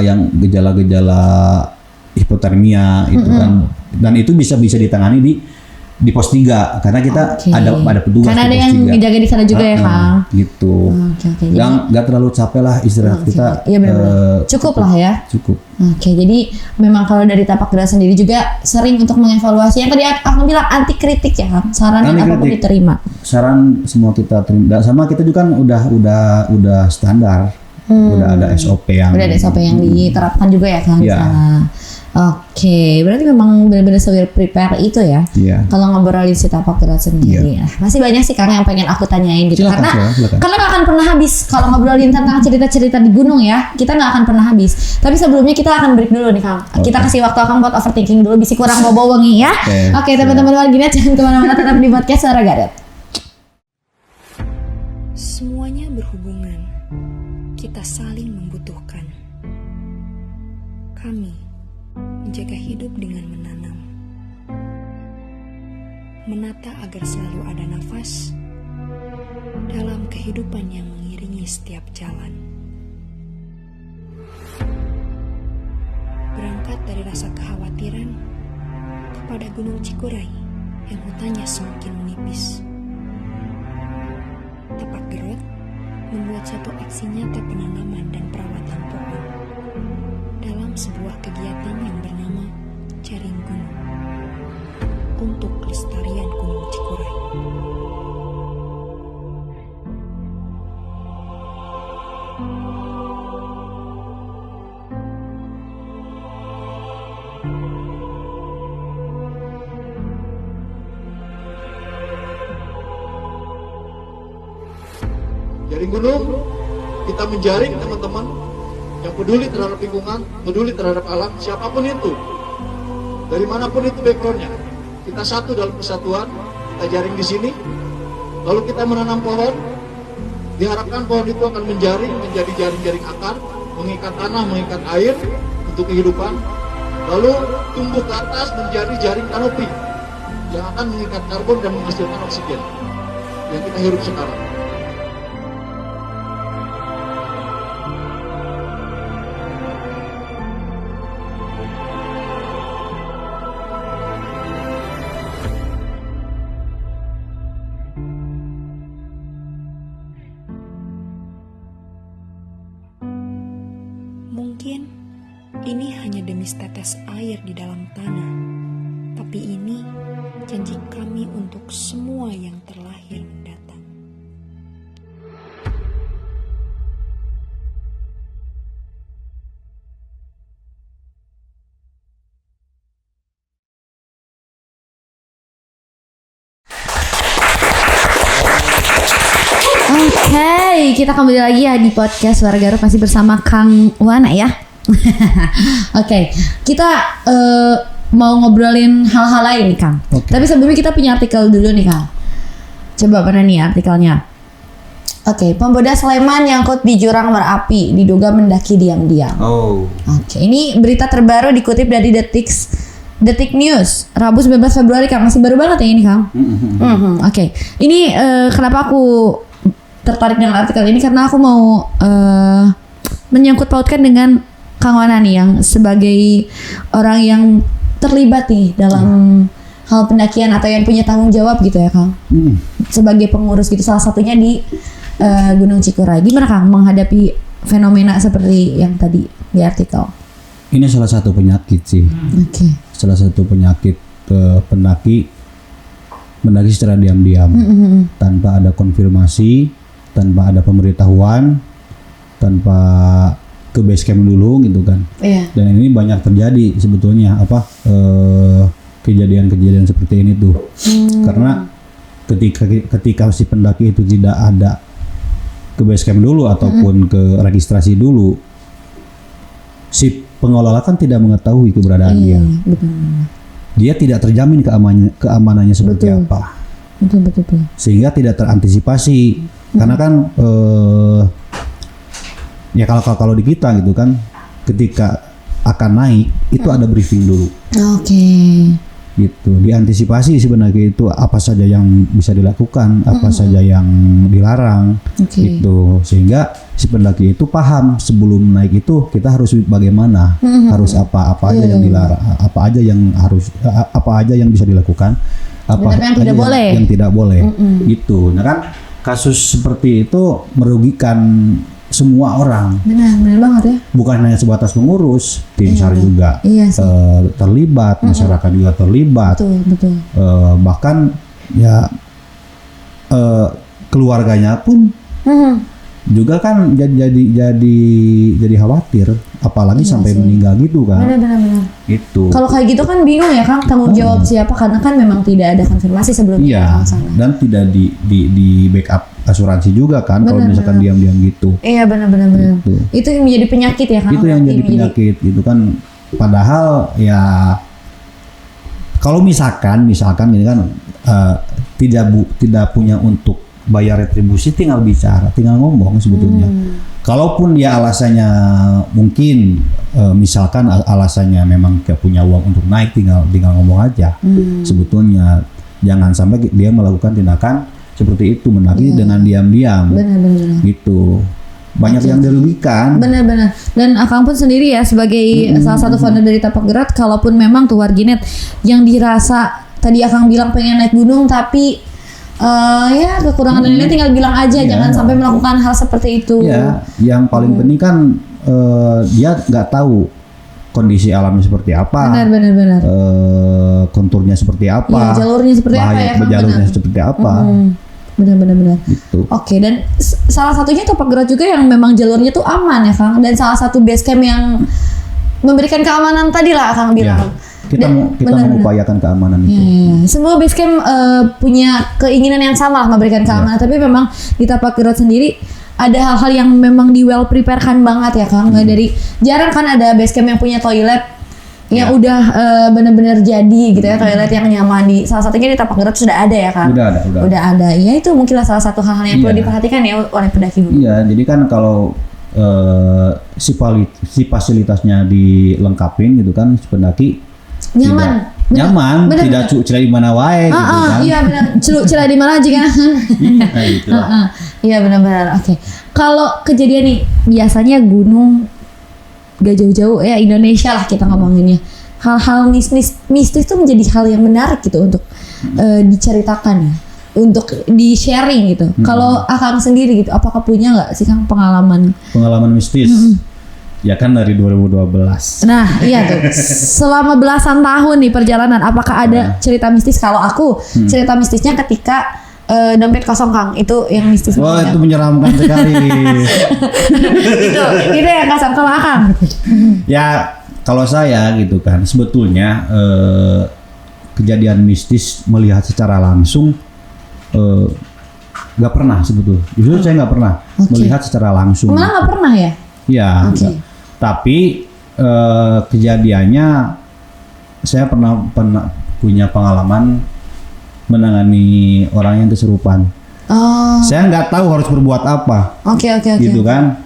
yang gejala-gejala hipotermia itu kan, dan itu bisa ditangani di pos 3 karena kita ada petugas. Karena ada yang jaga di sana juga ya Kang. Gitu. Yang nggak terlalu capek lah istirahat kita. Iya benar. Cukup lah ya. Cukup. Jadi memang kalau dari Tapak Gelar sendiri juga sering untuk mengevaluasi. Yang tadi aku bilang anti kritik ya Kang. Saran apapun diterima. Saran semua kita terima. Dan sama kita juga kan udah standar Udah ada SOP yang diterapkan juga ya Kang di sana. Oke, berarti memang benar-benar prepare itu ya. Kalau ngobrolin si tapak gerak sendiri, masih banyak sih Kang yang pengen aku tanyain gitu. Silakan. Karena nggak akan pernah habis kalau ngobrolin tentang cerita-cerita di gunung ya. Kita nggak akan pernah habis. Tapi sebelumnya kita akan break dulu nih Kang. Kita kasih waktu Kang buat overthinking dulu, bisi kurang bobo wengi ya. Oke, teman-teman warginet jangan kemana-mana, tetap di podcast Suara Garut. Semuanya berhubungan. Kita saling membutuhkan. Kami menjaga hidup dengan menanam, menata agar selalu ada nafas dalam kehidupan yang mengiringi setiap jalan. Berangkat dari rasa kekhawatiran kepada Gunung Cikuray yang hutannya semakin menipis. Tapak Gerut membuat satu aksi nyata penanaman dan perawatan pohon dalam sebuah kegiatan yang bernama Jaring Gunung untuk kelestarian Gunung Cikuray. Jaring Gunung, kita menjaring teman-teman yang peduli terhadap lingkungan, peduli terhadap alam, siapapun itu, dari manapun itu backgroundnya, kita satu dalam kesatuan, kita jaring di sini, lalu kita menanam pohon, diharapkan pohon itu akan menjaring, menjadi jaring-jaring akar, mengikat tanah, mengikat air untuk kehidupan, lalu tumbuh ke atas menjadi jaring kanopi yang akan mengikat karbon dan menghasilkan oksigen yang kita hirup sekarang. Mungkin ini hanya demi setetes air di dalam tanah, tapi ini janji kami untuk semua yang terlahir mendatang. Oke, kita kembali lagi ya di podcast Suara Garut masih bersama Kang Wana ya. Oke, kita mau ngobrolin hal-hal lain nih Kang. Tapi sebelumnya kita punya artikel dulu nih Kang. Coba mana nih artikelnya? Oke, pemuda Sleman nyangkut di jurang berapi, diduga mendaki diam-diam. Oke, ini berita terbaru dikutip dari Detik News, Rabu 19 Februari Kang, masih baru banget ya ini Kang. Oke, ini kenapa aku tertarik dengan artikel ini karena aku mau menyangkut pautkan dengan Kang Wana nih yang sebagai orang yang terlibat nih dalam hal pendakian atau yang punya tanggung jawab gitu ya Kang. Sebagai pengurus gitu, salah satunya di Gunung Cikuray. Gimana Kang menghadapi fenomena seperti yang tadi di artikel? Ini salah satu penyakit sih. Salah satu penyakit pendaki mendaki secara diam-diam, tanpa ada konfirmasi, tanpa ada pemberitahuan, tanpa ke base camp dulu gitu kan. Dan ini banyak terjadi sebetulnya kejadian-kejadian seperti ini tuh. Karena ketika si pendaki itu tidak ada ke base camp dulu ataupun ke registrasi dulu, si pengelola kan tidak mengetahui keberadaan dia. Dia tidak terjamin keamanannya seperti apa. Betul. Sehingga tidak terantisipasi. Karena kan ya kalau di kita gitu kan, ketika akan naik itu ada briefing dulu. Gitu, diantisipasi sebenarnya itu apa saja yang bisa dilakukan, apa saja yang dilarang, gitu, sehingga si pendaki itu paham sebelum naik itu kita harus bagaimana, harus apa aja yang dilarang, apa aja yang bisa dilakukan, apa yang tidak boleh, gitu. Nah kan kasus seperti itu merugikan semua orang. Benar banget ya. Bukan hanya sebatas pengurus, tim SAR juga terlibat, masyarakat juga terlibat. Betul. Bahkan ya keluarganya pun juga kan jadi khawatir, apalagi sampai meninggal gitu kan. Benar. Itu. Kalau kayak gitu kan bingung ya Kang, tanggung jawab siapa, karena kan memang tidak ada konfirmasi sebelumnya. Iya, dan tidak di backup asuransi juga kan kalau misalkan diam-diam gitu. Iya benar. Gitu. Itu yang menjadi penyakit ya Kang. Itu yang jadi penyakit gitu kan. Padahal ya kalau misalkan ini kan tidak punya untuk bayar retribusi, tinggal bicara, tinggal ngomong sebetulnya. Kalaupun dia alasannya mungkin misalkan alasannya memang gak punya uang untuk naik, tinggal ngomong aja. Sebetulnya jangan sampai dia melakukan tindakan seperti itu, menagih dengan diam-diam. Benar. Gitu. Banyak yang dirugikan. Benar. Dan Akang pun sendiri ya sebagai salah satu founder dari Tapak Gerak, kalaupun memang tuh warginet yang dirasa tadi Akang bilang pengen naik gunung tapi ya kekurangan dan lain-lain, tinggal bilang aja, jangan sampai melakukan hal seperti itu. Ya, yang paling penting kan dia nggak tahu kondisi alamnya seperti apa. Benar. Konturnya seperti apa. Ya, jalurnya seperti apa ya Kang? Jalurnya seperti apa. Benar. Gitu. Oke, dan salah satunya Tapak Gerak juga yang memang jalurnya tuh aman ya Kang, dan salah satu base camp yang memberikan keamanan tadi lah Kang bilang. Kita mengupayakan keamanan itu. Semua base camp punya keinginan yang sama lah memberikan keamanan, tapi memang di Tapak Gerak sendiri ada hal-hal yang memang di well preparekan banget ya Kang. Dari jarang kan ada base camp yang punya toilet yang udah benar-benar jadi gitu ya, toilet yang nyaman. Di salah satunya di Tapak Gerak sudah ada ya Kang. Udah ada. Ya itu mungkinlah salah satu hal yang perlu diperhatikan ya oleh pendaki gunung. Iya, jadi kan kalau si fasilitasnya dilengkapin gitu kan, si pendaki nyaman, bener. Tidak celah di mana wae gitu kan. Iya benar, celah di mana aja kan. Iya benar. Oke. Kalau kejadian nih, biasanya gunung gak jauh-jauh ya, Indonesia lah kita ngomonginnya. Hal-hal mistis itu menjadi hal yang menarik gitu untuk diceritakan ya, untuk di sharing gitu. Kalau Akang sendiri gitu, apakah punya nggak sih Kang pengalaman mistis? Ya kan dari 2012. Nah iya tuh, selama belasan tahun nih perjalanan, apakah ada cerita mistis? Kalau aku cerita mistisnya ketika dompet kosong Kang, itu yang mistis. Wah itu menyeramkan sekali. itu yang kasar. Kalau Akang? Ya kalau saya gitu kan, sebetulnya kejadian mistis melihat secara langsung nggak pernah sebetulnya. Justru saya nggak pernah melihat secara langsung. Malah nggak pernah ya? Ya. Tapi kejadiannya saya pernah punya pengalaman menangani orang yang kesurupan. Saya nggak tahu harus berbuat apa. Oke. Gitu kan.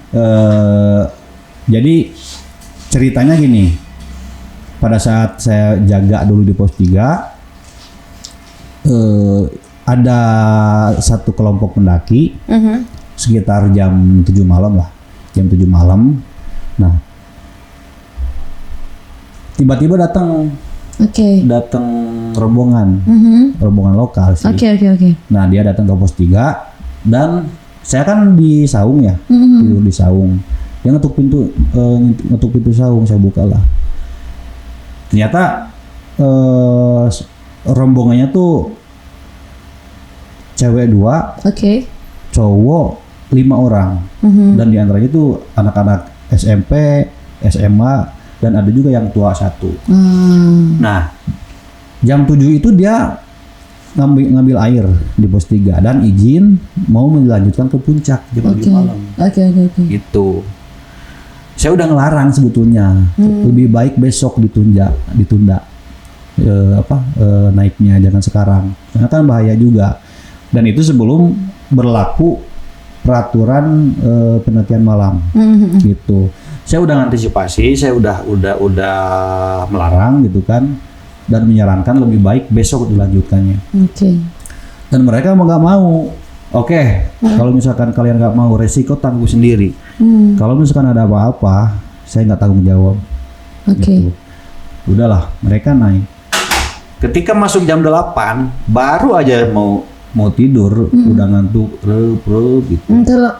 Jadi ceritanya gini. Pada saat saya jaga dulu di pos 3, ada satu kelompok pendaki sekitar jam 7 malam lah. Jam 7 malam. Nah, tiba-tiba datang rombongan lokal sih. Oke. Nah, dia datang ke pos 3 dan saya kan di saung ya, tidur di saung. Dia ngetuk pintu saung, saya bukalah. Ternyata rombongannya tuh cewek 2, cowok 5 orang, dan diantaranya tuh anak-anak SMP, SMA, dan ada juga yang tua 1. Nah, jam 7 itu dia ngambil air di pos 3 dan izin mau melanjutkan ke puncak jam 7 malam. Oke. Itu. Saya udah ngelarang sebetulnya. Lebih baik besok ditunda. Naiknya jangan sekarang. Karena kan bahaya juga. Dan itu sebelum berlaku peraturan pendakian malam. Gitu. Saya udah antisipasi, saya udah melarang gitu kan, dan menyarankan lebih baik besok dilanjutkannya. Dan mereka nggak mau. Kalau misalkan kalian nggak mau, resiko tanggung sendiri. Kalau misalkan ada apa-apa, saya nggak tanggung jawab. Gitu. Udahlah, mereka naik. Ketika masuk jam 8, baru aja mau tidur, udah ngantuk, gitu.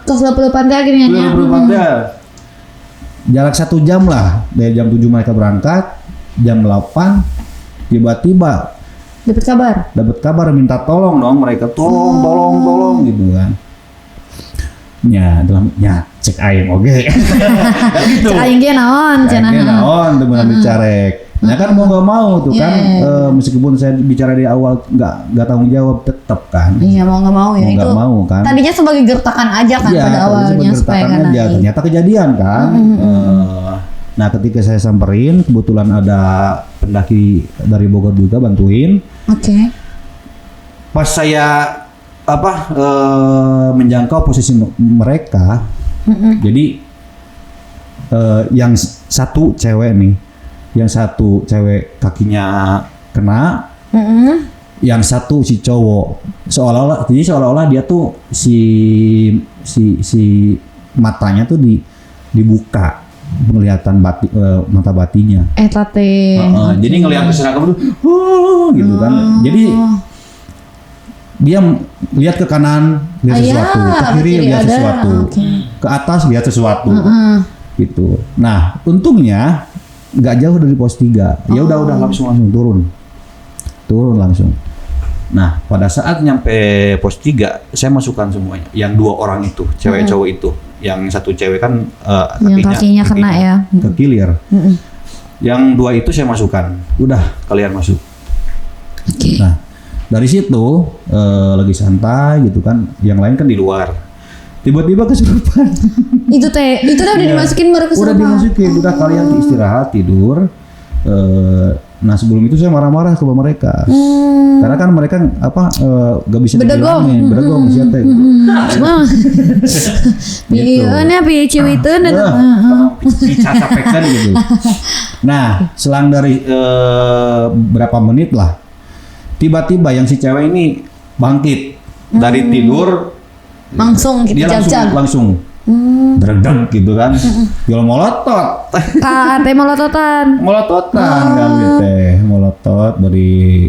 Terus lo pantai akhirnya. Jarak 1 jam lah dari jam 7 mereka berangkat, jam 8 tiba-tiba dapat kabar minta tolong dong, mereka tolong gitu kan. dalamnya cek aing oge. Gitu. Cek aing ge naon cenah. Kayaknya naon tuh benar dicarek. Nah kan mau nggak mau tuh kan meskipun saya bicara di awal nggak tanggung jawab tetap kan. Iya mau nggak mau ya Mau itu. nggak mau kan. Tadinya sebagai gertakan aja kan Iya, pada tadinya awalnya sebagai supaya gertakan nggak aja. naik. Ternyata kejadian kan. Nah ketika saya samperin kebetulan ada pendaki dari Bogor juga bantuin. Oke. Pas saya menjangkau posisi mereka, jadi yang satu cewek nih, yang satu cewek kakinya kena, yang satu si cowok seolah-olah dia tuh si matanya tuh dibuka penglihatan mata batinnya. Eta teh. Jadi ngelihat ke sana tuh, gitu kan. Jadi dia lihat ke kanan lihat sesuatu, ke kiri lihat sesuatu, ke atas lihat sesuatu, gitu. Nah untungnya nggak jauh dari pos 3. Ya udah langsung turun langsung. Nah pada saat nyampe pos 3 saya masukkan semuanya. Yang 2 orang itu cewek cowok itu, yang satu cewek kan kakinya kena ya, kekilir. Yang 2 itu saya masukkan. Udah kalian masuk. Nah dari situ lagi santai gitu kan, yang lain kan di luar. Tiba-tiba kesurupan. Itu udah dimasukin baru kesurupan. Udah dimasukin, udah kalian istirahat tidur. Nah sebelum itu saya marah-marah ke mereka. Karena kan mereka gak bisa dibilangin, bedegong siapa itu. Iya, piye ciwiteun eta. Dicacapekan gitu. Nah, selang dari berapa menit lah, tiba-tiba yang si cewek ini bangkit dari tidur, langsung gitu dia langsung dredeg gitu kan, jual molotot. Teh molototan kan gitu, molotot dari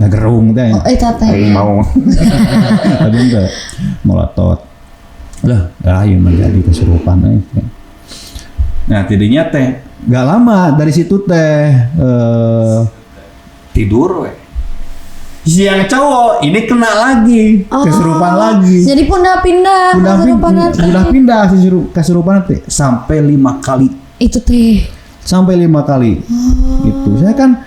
gerung teh. Aing mau. Tapi enggak molotot. Lah yang menjadi kesurupan. Nah tidinya teh gak lama dari situ teh tidur weh. Si yang cowok ini kena lagi, kesurupan lagi. Jadi pindah kesurupan teh sampai 5 kali. Itu teh. Sampai 5 kali. Itu saya kan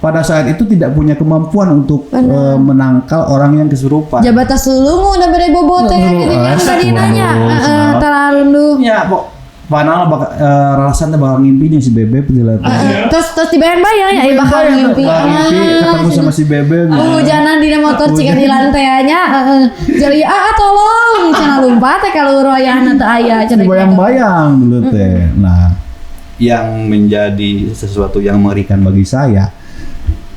pada saat itu tidak punya kemampuan untuk menangkal orang yang kesurupan. Jabatan sulungu udah bere bobo teh gini kan tadi nanya. Terlalu. Ya, padahal rasan teh bakal ngimpinya si Bebe pedilat. Terus dibayang-bayang ya bakal ngimpi. Ketemu sama si Bebe. Hujanan di motor cika di lantai nya. Jadi tolong cenah lumpat teh kalau royahna teu aya cenah. Bayang-bayang dulu teh. Nah, yang menjadi sesuatu yang mengerikan bagi saya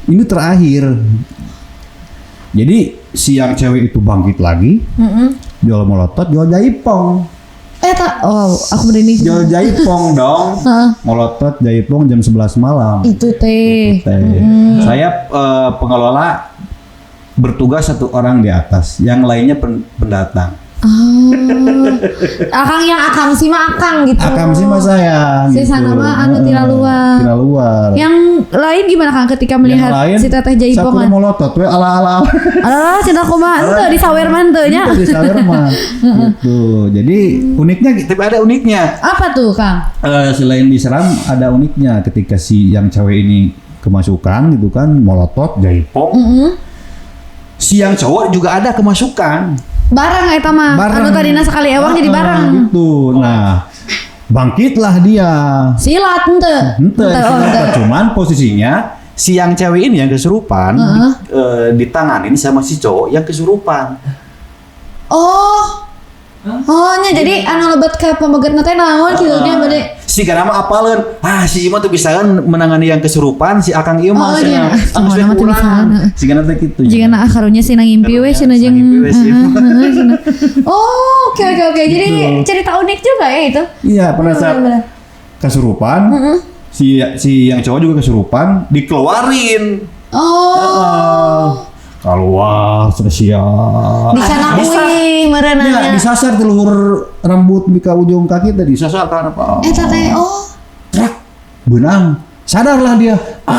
ini terakhir. Jadi si yang cewek itu bangkit lagi. Jual molotot, jual jaipong. Aku berani jual jaipong dong. Molotot jaipong jam 11 malam. Itu teh. Saya pengelola bertugas 1 orang di atas, yang lainnya pendatang. Akang sih mah akang gitu. Akang sih mah saya. Si sana mah anu tira luar. Yang lain gimana Kang ketika melihat si teteh jaipongan? Satu molotot we ala-ala. Ala cenah kumaha henteu di sawer mah henteu nya. Di sawer mah. Gitu. Jadi uniknya tapi ada uniknya. Apa tuh Kang? Selain diseram ada uniknya ketika si yang cewek ini kemasukan gitu kan, molotot jaipong. Si yang cowok juga ada kemasukan. Barang eta mah. Anu tadina sekali ewang jadi barang. Gitu. Nah, bangkitlah dia. Silat henteu. Cuman posisinya si yang cewek ini yang kesurupan ditanganin sama si cowok yang kesurupan. Nya jadi anu lebet ka pambegetna teh naon kieu nya bade. Si kana mah apaleun. Si imah tuh bisaeun menangani yang kesurupan, si akang ieu mah cenah. Semua teh bisa. Si kana teh kitu. Jigana akarunya sina ngimpi we cenah jeung. Oke. Jadi cerita unik juga ya itu. Iya, pada saat kesurupan, si yang cowok juga kesurupan, dikeluarin. Keluar siap. Disanakui merenanya. Ya, disasar di luhur rambut mika ujung kaki tadi disasar kan apa? Eta teh Trak benang Sadarlah dia.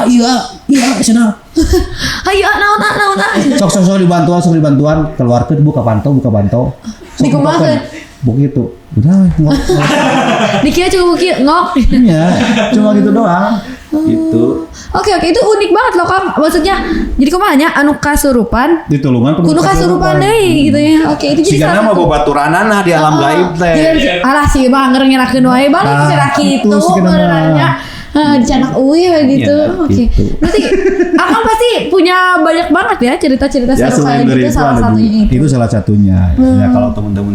Iya, sana. Ayo naon. Sok dibantuan, keluarkeun buka pantau. Dikumakeun. Begitu. Udah ngok. Dikira cuma ngok. Iya, cuma gitu doang. Gitu. Oke, itu unik banget loh Kang. Maksudnya jadi kumanya anu kasurupan Ditulungan kudu kasurupan deui gitu ya. Oke, itu jadi sigana mah babaturanana di alam gaib teh. Alah sih mah ngerakin wae balik cenah kitu benernya. Dicanak uwi gitu. Ya, Oke. gitu. Berarti Akang pasti punya banyak banget ya cerita-cerita Ya, seru selain kayak dari gitu itu salah ada satunya juga. itu. Itu salah satunya. Ya kalau teman-teman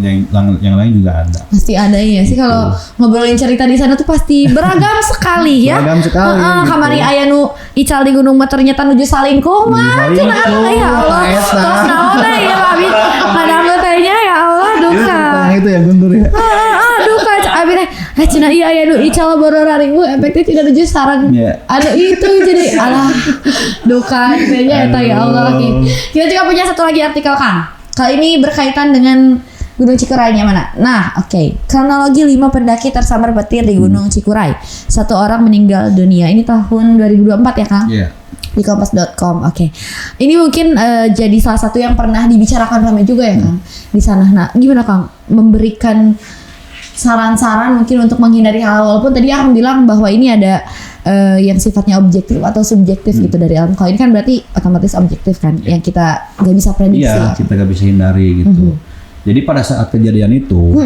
yang lain juga ada. Pasti ada ya sih kalau ngobrolin cerita di sana tuh pasti beragam sekali ya. Beragam sekali, gitu. Kamari aya nu ical di gunung mah ternyata nuju salingkuh mah. Nuju Cenah salingkuh, ya Allah. eta. Terus naon teh ya abi kadang tanya ya Allah duka. Itu yang guntur ya. Duka abi teh cenah ieu aya nu ical bororaribu efeknya tidak nuju sarang. Iya. Ada itu jadi alah duka kayaknya eta ya Allah. Kita juga punya satu lagi artikel Kang. Kali ini berkaitan dengan Gunung Cikurainya mana? Nah, oke. Kronologi 5 pendaki tersambar petir di Gunung Cikuray. 1 orang meninggal dunia. Ini tahun 2024 ya, Kang? Iya. Di kompas.com. Oke. Ini mungkin jadi salah satu yang pernah dibicarakan ramai juga ya, Kang? Di sana. Nah, gimana, Kang? Memberikan saran-saran mungkin untuk menghindari hal walaupun tadi Akang bilang bahwa ini ada yang sifatnya objektif atau subjektif gitu dari alam. Kalau ini kan berarti otomatis objektif kan, yang kita nggak bisa prediksi. Iya, kita nggak bisa hindari gitu. Jadi pada saat kejadian itu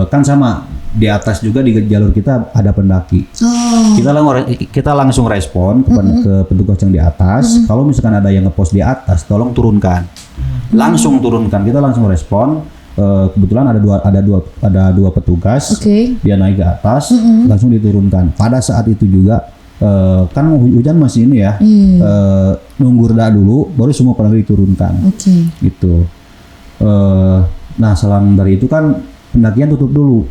kan sama di atas juga di jalur kita ada pendaki. Kita langsung respon kepada ke petugas yang di atas. Kalau misalkan ada yang ngepost di atas, tolong turunkan. Langsung turunkan. Kita langsung respon. Kebetulan ada dua petugas. Dia naik ke atas, langsung diturunkan. Pada saat itu juga kan hujan masih ini ya, nunggu reda dulu, baru semua pendaki diturunkan. Gitu. Nah, selang dari itu kan pendakian tutup dulu,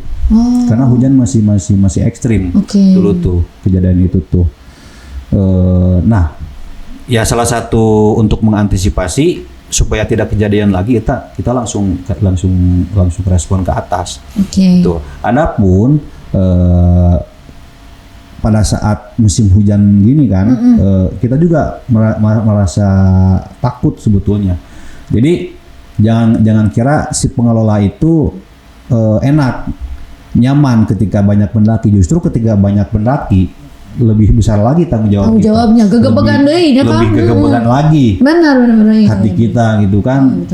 karena hujan masih ekstrim dulu tuh kejadian itu tuh. Nah, ya salah satu untuk mengantisipasi supaya tidak kejadian lagi kita langsung respon ke atas. Tuh. Adapun pada saat musim hujan gini kan, kita juga merasa takut sebetulnya. Jadi jangan kira si pengelola itu enak, nyaman ketika banyak pendaki. Justru ketika banyak pendaki lebih besar lagi tanggung jawabnya, gegebegan deui nya Kang. Lebih gegebegan lagi. Benar. Hati kita gitu kan,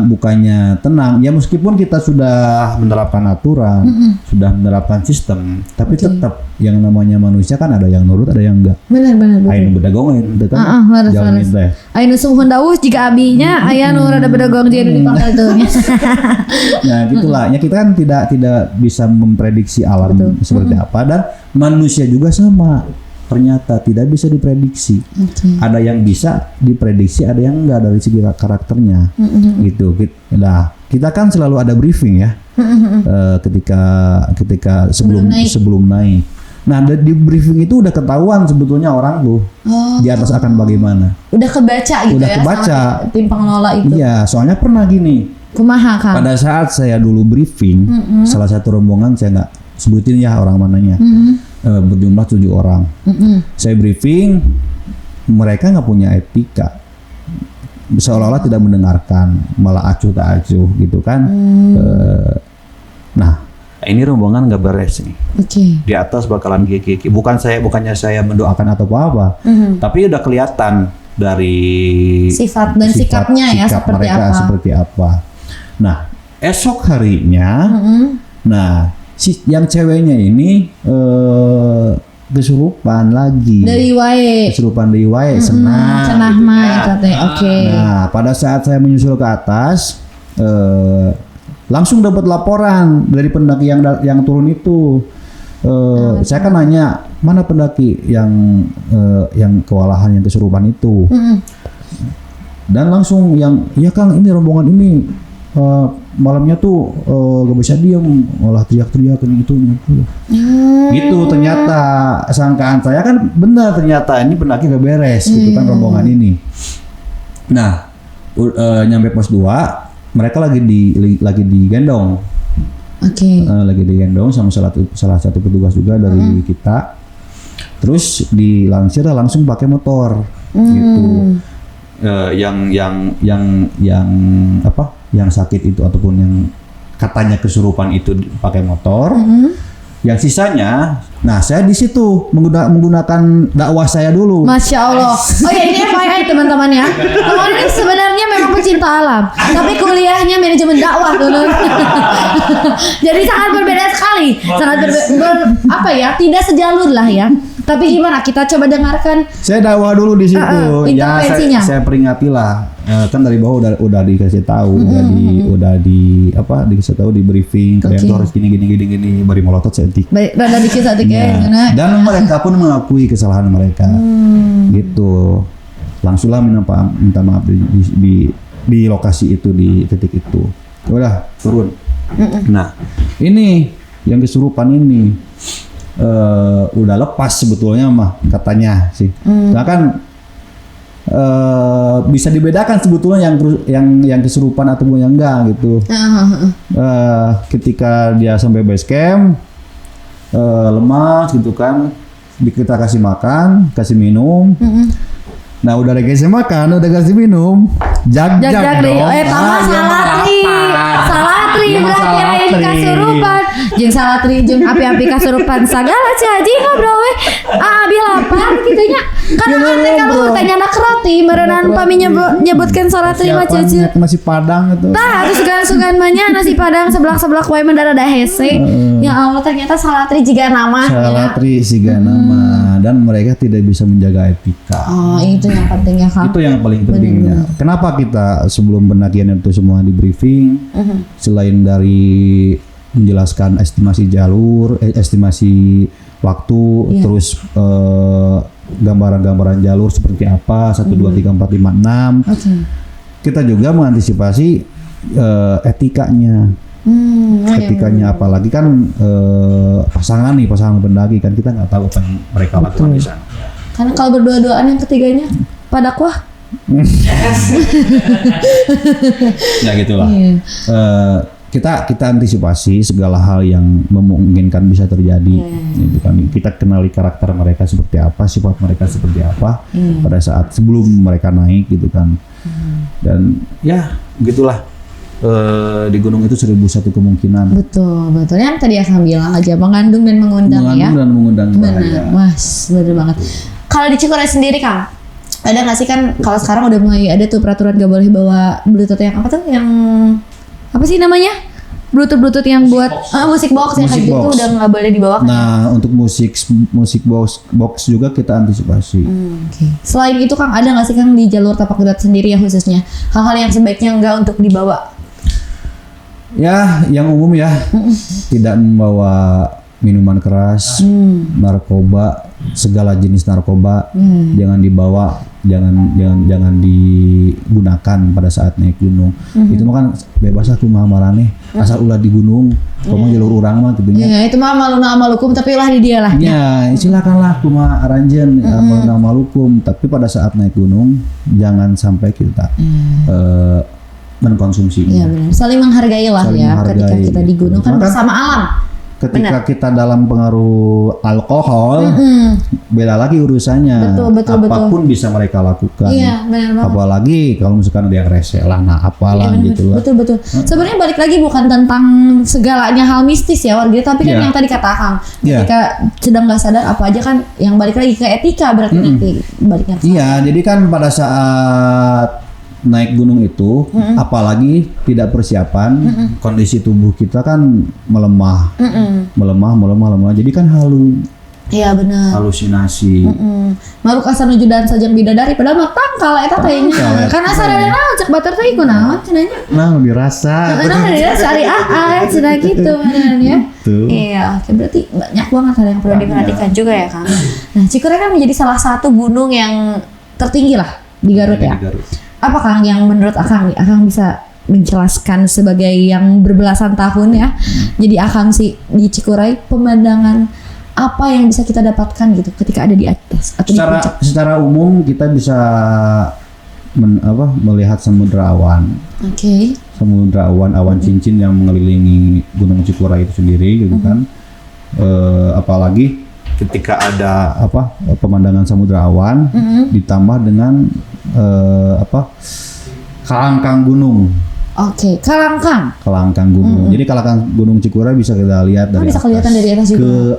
bukannya tenang. Ya meskipun kita sudah menerapkan aturan, sudah menerapkan sistem, tapi tetap yang namanya manusia kan ada yang nurut, ada yang enggak. Benar. Aya nu bedagongan teh kan. Jalan teh. Aya nu sumuhun dawuh jika abinya aya nu rada bedagong jeung di pangkal teu. Nah, gitulah. Ya kita kan tidak bisa memprediksi alam seperti apa, dan manusia juga sama. Ternyata tidak bisa diprediksi. Ada yang bisa diprediksi, ada yang enggak dari segi karakternya. Gitu. Nah, kita kan selalu ada briefing ya. Ketika sebelum naik. Nah, di briefing itu udah ketahuan sebetulnya orang tuh di atas akan bagaimana. Udah kebaca gitu udah ya. Kebaca. Sama tim pengelola itu. Iya, soalnya pernah gini. Kumaha Kang? Pada saat saya dulu briefing, salah satu rombongan saya nggak sebutin ya orang mananya, berjumlah 7 orang. Saya briefing, mereka nggak punya etika, seolah-olah tidak mendengarkan, malah acuh tak acuh gitu kan. Nah, ini rombongan nggak beres nih. Di atas bakalan gigi. Bukannya saya mendoakan atau apa, tapi udah kelihatan dari sifat dan sikapnya ya seperti mereka apa. Seperti apa. Nah, esok harinya, nah yang ceweknya ini kesurupan lagi. Kesurupan dari wae, senang. Cenah mah teh. Nah, pada saat saya menyusul ke atas, langsung dapat laporan dari pendaki yang turun itu. Saya kan nanya, mana pendaki yang kewalahan, yang kesurupan itu. Dan langsung ya Kang, ini rombongan ini malamnya tuh gak bisa diem, malah teriak-teriak gitu. Gitu ternyata sangkaan saya kan benar, ternyata ini pendaki gak beres gitu kan rombongan ini. Nah, nyampe pos 2, mereka lagi digendong. Lagi digendong sama salah satu petugas juga dari kita. Terus dilansir langsung pakai motor gitu. Yang sakit itu ataupun yang katanya kesurupan itu pakai motor. Yang sisanya, nah saya di situ menggunakan dakwah saya dulu. Masya Allah. Oh ya, ini FYI teman-teman ya. Teman ini sebenarnya memang pecinta alam, tapi kuliahnya manajemen dakwah dulu. Jadi sangat berbeda sekali. Sangat apa ya? Tidak sejalur lah ya. Tapi gimana? Kita coba dengarkan. Saya dakwah dulu di situ. Ya saya peringati lah. Kan dari bawah udah dikasih tahu, dikasih tahu di briefing. Kalian tuh harus gini bari molotot seetik. Baik, rada dikit saja Dan mereka pun mengakui kesalahan mereka. Gitu. Langsunglah minta maaf di lokasi itu, di titik itu. Udah turun. Nah, ini yang kesurupan ini udah lepas sebetulnya mah katanya sih. Nah kan bisa dibedakan sebetulnya yang kesurupan ataupun yang enggak gitu. Ketika dia sampai base camp lemas gitu kan, kita kasih makan, kasih minum. Nah udah dikasih makan, udah kasih minum, jag dong. Salatri berarti aya di kasurupan. Jeung salatri jeung api-api kasurupan sagala Ci Haji ngobrol we. Abi lapar kitu nya. Kan teh kalau tanya anak roti meureunana pami nyebutkeun salatri mah ceuceut. Nasi Padang itu. Tah terus sugan mah nya nasi Padang seblak-seblak wae mendarada hese. Ya Allah ternyata salatri jiga nama. Salatri jiga nama dan mereka tidak bisa menjaga etika. Oh, itu yang penting ya, Kang. Itu yang paling pentingnya. Kenapa kita sebelum pendakian itu semua di briefing, selain dari menjelaskan estimasi jalur, estimasi waktu, terus gambaran-gambaran jalur seperti apa, 1, 2, 3, 4, 5, 6. Kita juga mengantisipasi etikanya. Etikanya apalagi kan pasangan pendaki kan, kita nggak tahu apa yang mereka lakukan di sana. Karena kalau berdua-duaan yang ketiganya padakwah. Ya gitulah. Kita antisipasi segala hal yang memungkinkan bisa terjadi. Gitu kan. Kita kenali karakter mereka seperti apa, sifat mereka seperti apa pada saat sebelum mereka naik gitu kan. Dan ya gitulah. Di gunung itu 1001 kemungkinan. Betul. Yang tadi Akang bilang aja mengandung dan mengundang ya. Mengandung dan mengundang bahaya. Mas, bener banget. Kalau di Cikuray sendiri Kang, ada nggak sih kan kalau sekarang udah mulai ada tuh peraturan gak boleh bawa Bluetooth yang apa tuh, yang apa sih namanya? Bluetooth yang buat musik box yang kayak gitu udah nggak boleh dibawa. Nah untuk musik box juga kita antisipasi. Okay. Selain itu Kang, ada nggak sih Kang di jalur tapak kuda sendiri ya khususnya hal-hal yang sebaiknya nggak untuk dibawa? Ya yang umum ya, tidak membawa minuman keras, narkoba, segala jenis narkoba jangan dibawa, jangan digunakan pada saat naik gunung. Itu mah kan bebas lah kumaha marane, asal ulah di gunung, pokoknya jalur urang mah gitu nya. Ya itu mah maluna amalukum tapi ulah di dia lah. Ya, silakanlah kumaha aranjeun maluna amalukum, tapi pada saat naik gunung jangan sampai kita mengkonsumsinya. Iya benar. Saling menghargai lah ya ketika kita di gunung kan bersama alam. Ketika kita dalam pengaruh alkohol, beda lagi urusannya. Apapun bisa mereka lakukan. Iya, benar banget. Apalagi kalau misalkan ada yang rese lah, nah apalah gitu lah. Betul. Sebenarnya balik lagi bukan tentang segalanya hal mistis ya warga, tapi kan yang tadi kata Akang, ketika sedang nggak sadar apa aja kan, yang balik lagi ke etika berarti nanti baliknya. Iya, jadi kan pada saat naik gunung itu, apalagi tidak persiapan, kondisi tubuh kita kan melemah. Jadi kan iya benar. Halusinasi. Maruk asa nuju dan sajang bidadari padahal mah tangkal eta teh nya. Karena sadar naon cek batur teh kunaon cenanya. Nah, dirasa. Nah, dirasa cenah gitu beneran ya. Iya, oke berarti banyak banget hal yang perlu diperhatikan juga ya, Kang. Nah, Cikuray kan menjadi salah satu gunung yang tertinggi lah di Garut ya. Apa Kang yang menurut Akang bisa menjelaskan sebagai yang berbelasan tahun ya. Jadi Akang sih di Cikuray pemandangan apa yang bisa kita dapatkan gitu ketika ada di atas atau di puncak? Secara umum kita bisa melihat samudra awan. Samudra awan cincin yang mengelilingi Gunung Cikuray itu sendiri gitu kan. Apalagi ketika ada pemandangan samudra awan ditambah dengan kelangkang gunung. Oke, kelangkang Gunung. Jadi kelangkang Gunung Cikuray bisa kita lihat dari bisa kelihatan dari atas juga.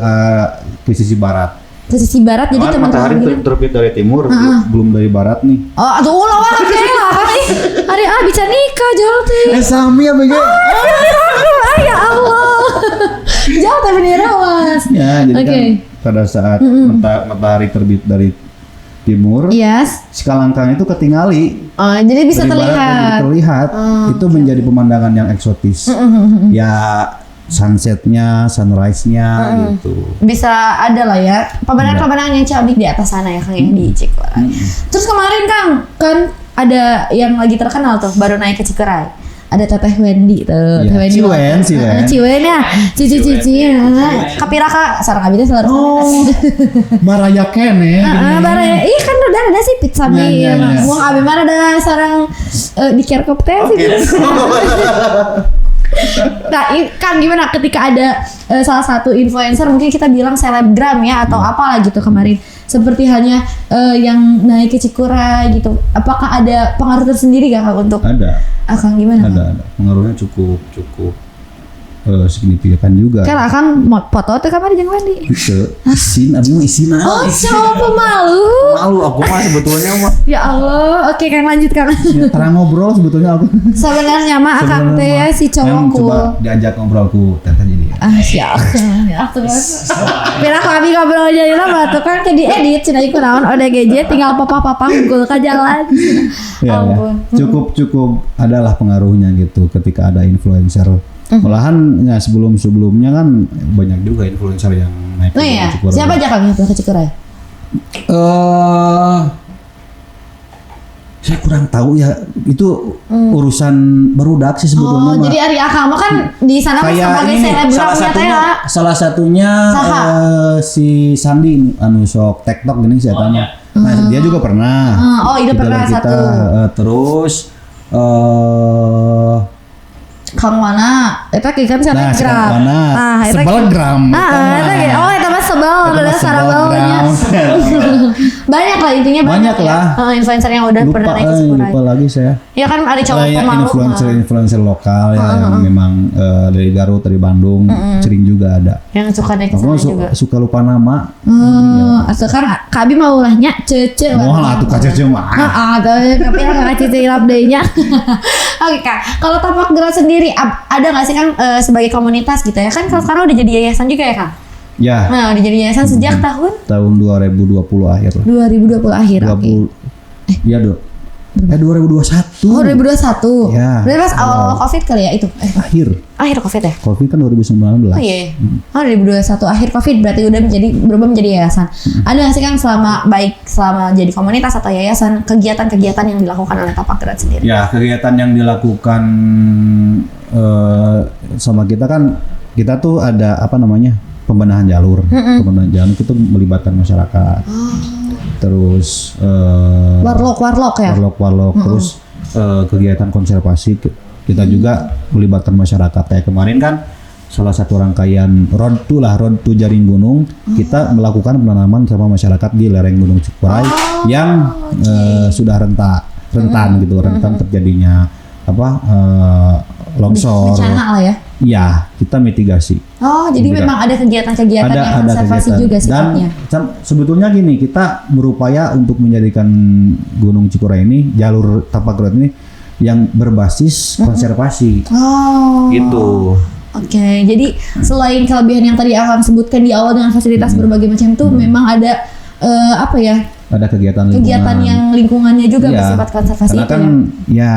ke sisi barat. Ke sisi barat, jadi Matahari teman-teman terbit dari timur, belum dari barat nih. oh aduh lawan oke lah hari bisa nikah jauh teh Sami ya bege. ya Allah jauh tapi nirawas. Ya, jadi kan pada saat matahari terbit dari timur, yes, si kelangkang itu ketingali. jadi bisa Dari barat terlihat. jadi terlihat. Itu menjadi pemandangan yang eksotis. Ya sunsetnya, sunrise-nya gitu. Bisa ada lah ya pemandangan-pemandangan yang cantik di atas sana ya Kang ya di Cikuray. Terus kemarin Kang kan ada yang lagi terkenal tuh baru naik ke Cikuray. Ada Teteh Wendy tuh. Ya, Teh Wendy. Ciwen ya. Cici ya. Kapira Kak sareng abi teh selalu. Maraya kene. Baraya. Ih kan udah ada sih pizza mie. Wong abi mah ada sareng di kerkop teh sih. Nah, kan gimana ketika ada salah satu influencer mungkin kita bilang selebgram ya atau apalah gitu kemarin seperti halnya yang naik ke Cikuray gitu. Apakah ada pengaruh tersendiri gak Kak untuk? Ada. Akang gimana? Ada. Pengaruhnya cukup signifikan juga. Kan Akang foto teh kemarin jeung Wendy. Isin Oh, so pemalu. Malu aku mah sebetulnya mah. Ya Allah, oke Kang lanjut Kang. Ya, terang ngobrol sebetulnya aku. Sebenarnya mah Akang teh ya si cowokku. Coba diajak ngobrol ku teteh jadi. Ya terus. Pira ku abi ngobrol jadi lah tuh kan ke diedit cenah ieu naon ODGJ tinggal papa-papa unggul ka jalan. Ya. Cukup adalah pengaruhnya gitu ketika ada influencer. Malahan ya sebelumnya kan banyak juga influencer yang naik ke Cikuray. Siapa aja Kang yang pernah ke Cikuray? Saya kurang tahu ya itu urusan barudak sih sebetulnya. Jadi Ari Akang mah kan di sana sebagai selebgram salah satunya si Sandi anu sok TikTok gini saya tanya. Nah, dia juga pernah. Itu pernah kita, satu. Terus Kang mana? Eta kan selebgram. Nah, sebelgram. Eta mah sebel udah sarabaunya. Banyak lah intinya banyak lah. Influencer yang udah pernah naik ke Cikuray. Lupa lagi saya. Ya kan ada cowok pemalu. Influencer lokal yang memang dari Garut, dari Bandung, sering juga ada. Yang suka naik ke sana juga. Suka lupa nama. Asal kan Kabi mau ulahnya cece. Wah, atuh ka cece mah. Tapi enggak cece hilap deui-nya. Oke Kak, kalau Tapak Gerak sendiri ada nggak sih kan sebagai komunitas gitu ya kan sekarang udah jadi yayasan juga ya Kang? Ya. Nah udah jadi yayasan sejak tahun 2020 akhir lah. 2020 akhir. Oke. Iya dong. 2021. Oh 2021. Ya. Berarti pas awal COVID kali ya itu? Akhir COVID ya? COVID kan 2019. Oh iya. 2021 akhir COVID berarti udah berubah menjadi yayasan. Ada nggak sih Kang selama jadi komunitas atau yayasan kegiatan-kegiatan yang dilakukan oleh Tapak Gerak sendiri? Ya kegiatan yang dilakukan sama kita kan kita tuh ada pembenahan jalur. Pembenahan jalur itu melibatkan masyarakat. Terus warlock ya? Warlock. Terus kegiatan konservasi kita juga melibatkan masyarakat. Kayak kemarin kan salah satu rangkaian road to Jaring Gunung kita melakukan penanaman sama masyarakat di lereng Gunung Cikuray yang sudah rentan terjadinya longsor. Bencana lah ya? Iya, kita mitigasi. Oh, jadi memang ada kegiatan-kegiatan yang konservasi juga sifatnya. Dan sebetulnya gini, kita berupaya untuk menjadikan Gunung Cikuray ini, jalur Tapak Gerak ini yang berbasis konservasi. Oh. Gitu. Oke, jadi selain kelebihan yang tadi Akang sebutkan di awal dengan fasilitas berbagai macam itu, memang ada Ada kegiatan yang lingkungannya juga bersifat konservasi. Karena kan ya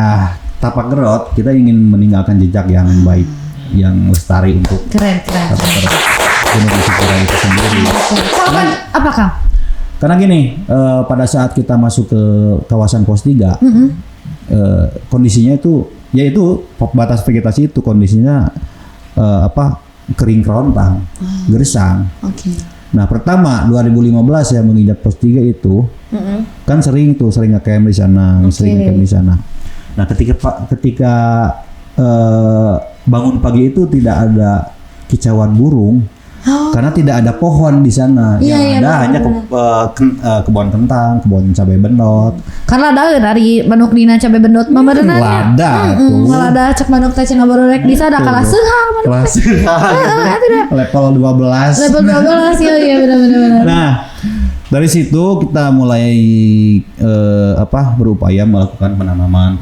Tapak Gerak kita ingin meninggalkan jejak yang baik, yang lestari untuk keren. Gunung Cikuray itu sendiri. Apa Kang? Karena gini, pada saat kita masuk ke kawasan Pos 3, kondisinya itu, yaitu batas vegetasi itu kondisinya kering kerontang, gersang. Oke. Nah pertama 2015 ya menginjak Pos 3 itu, kan sering ngecamp di sana, Nah ketika bangun pagi itu tidak ada kicauan burung, Karena tidak ada pohon di sana. Yang ada hanya kebun kentang, kebun cabai benot. Karena ada dari manuk dina cabai bendot mah berenang. Lada tuh. Lada cek manuk teh cenah bororek di sana kalah seunghal manuk. Kelas level 12. Level 12 ya benar. Nah, dari situ kita mulai berupaya melakukan penanaman.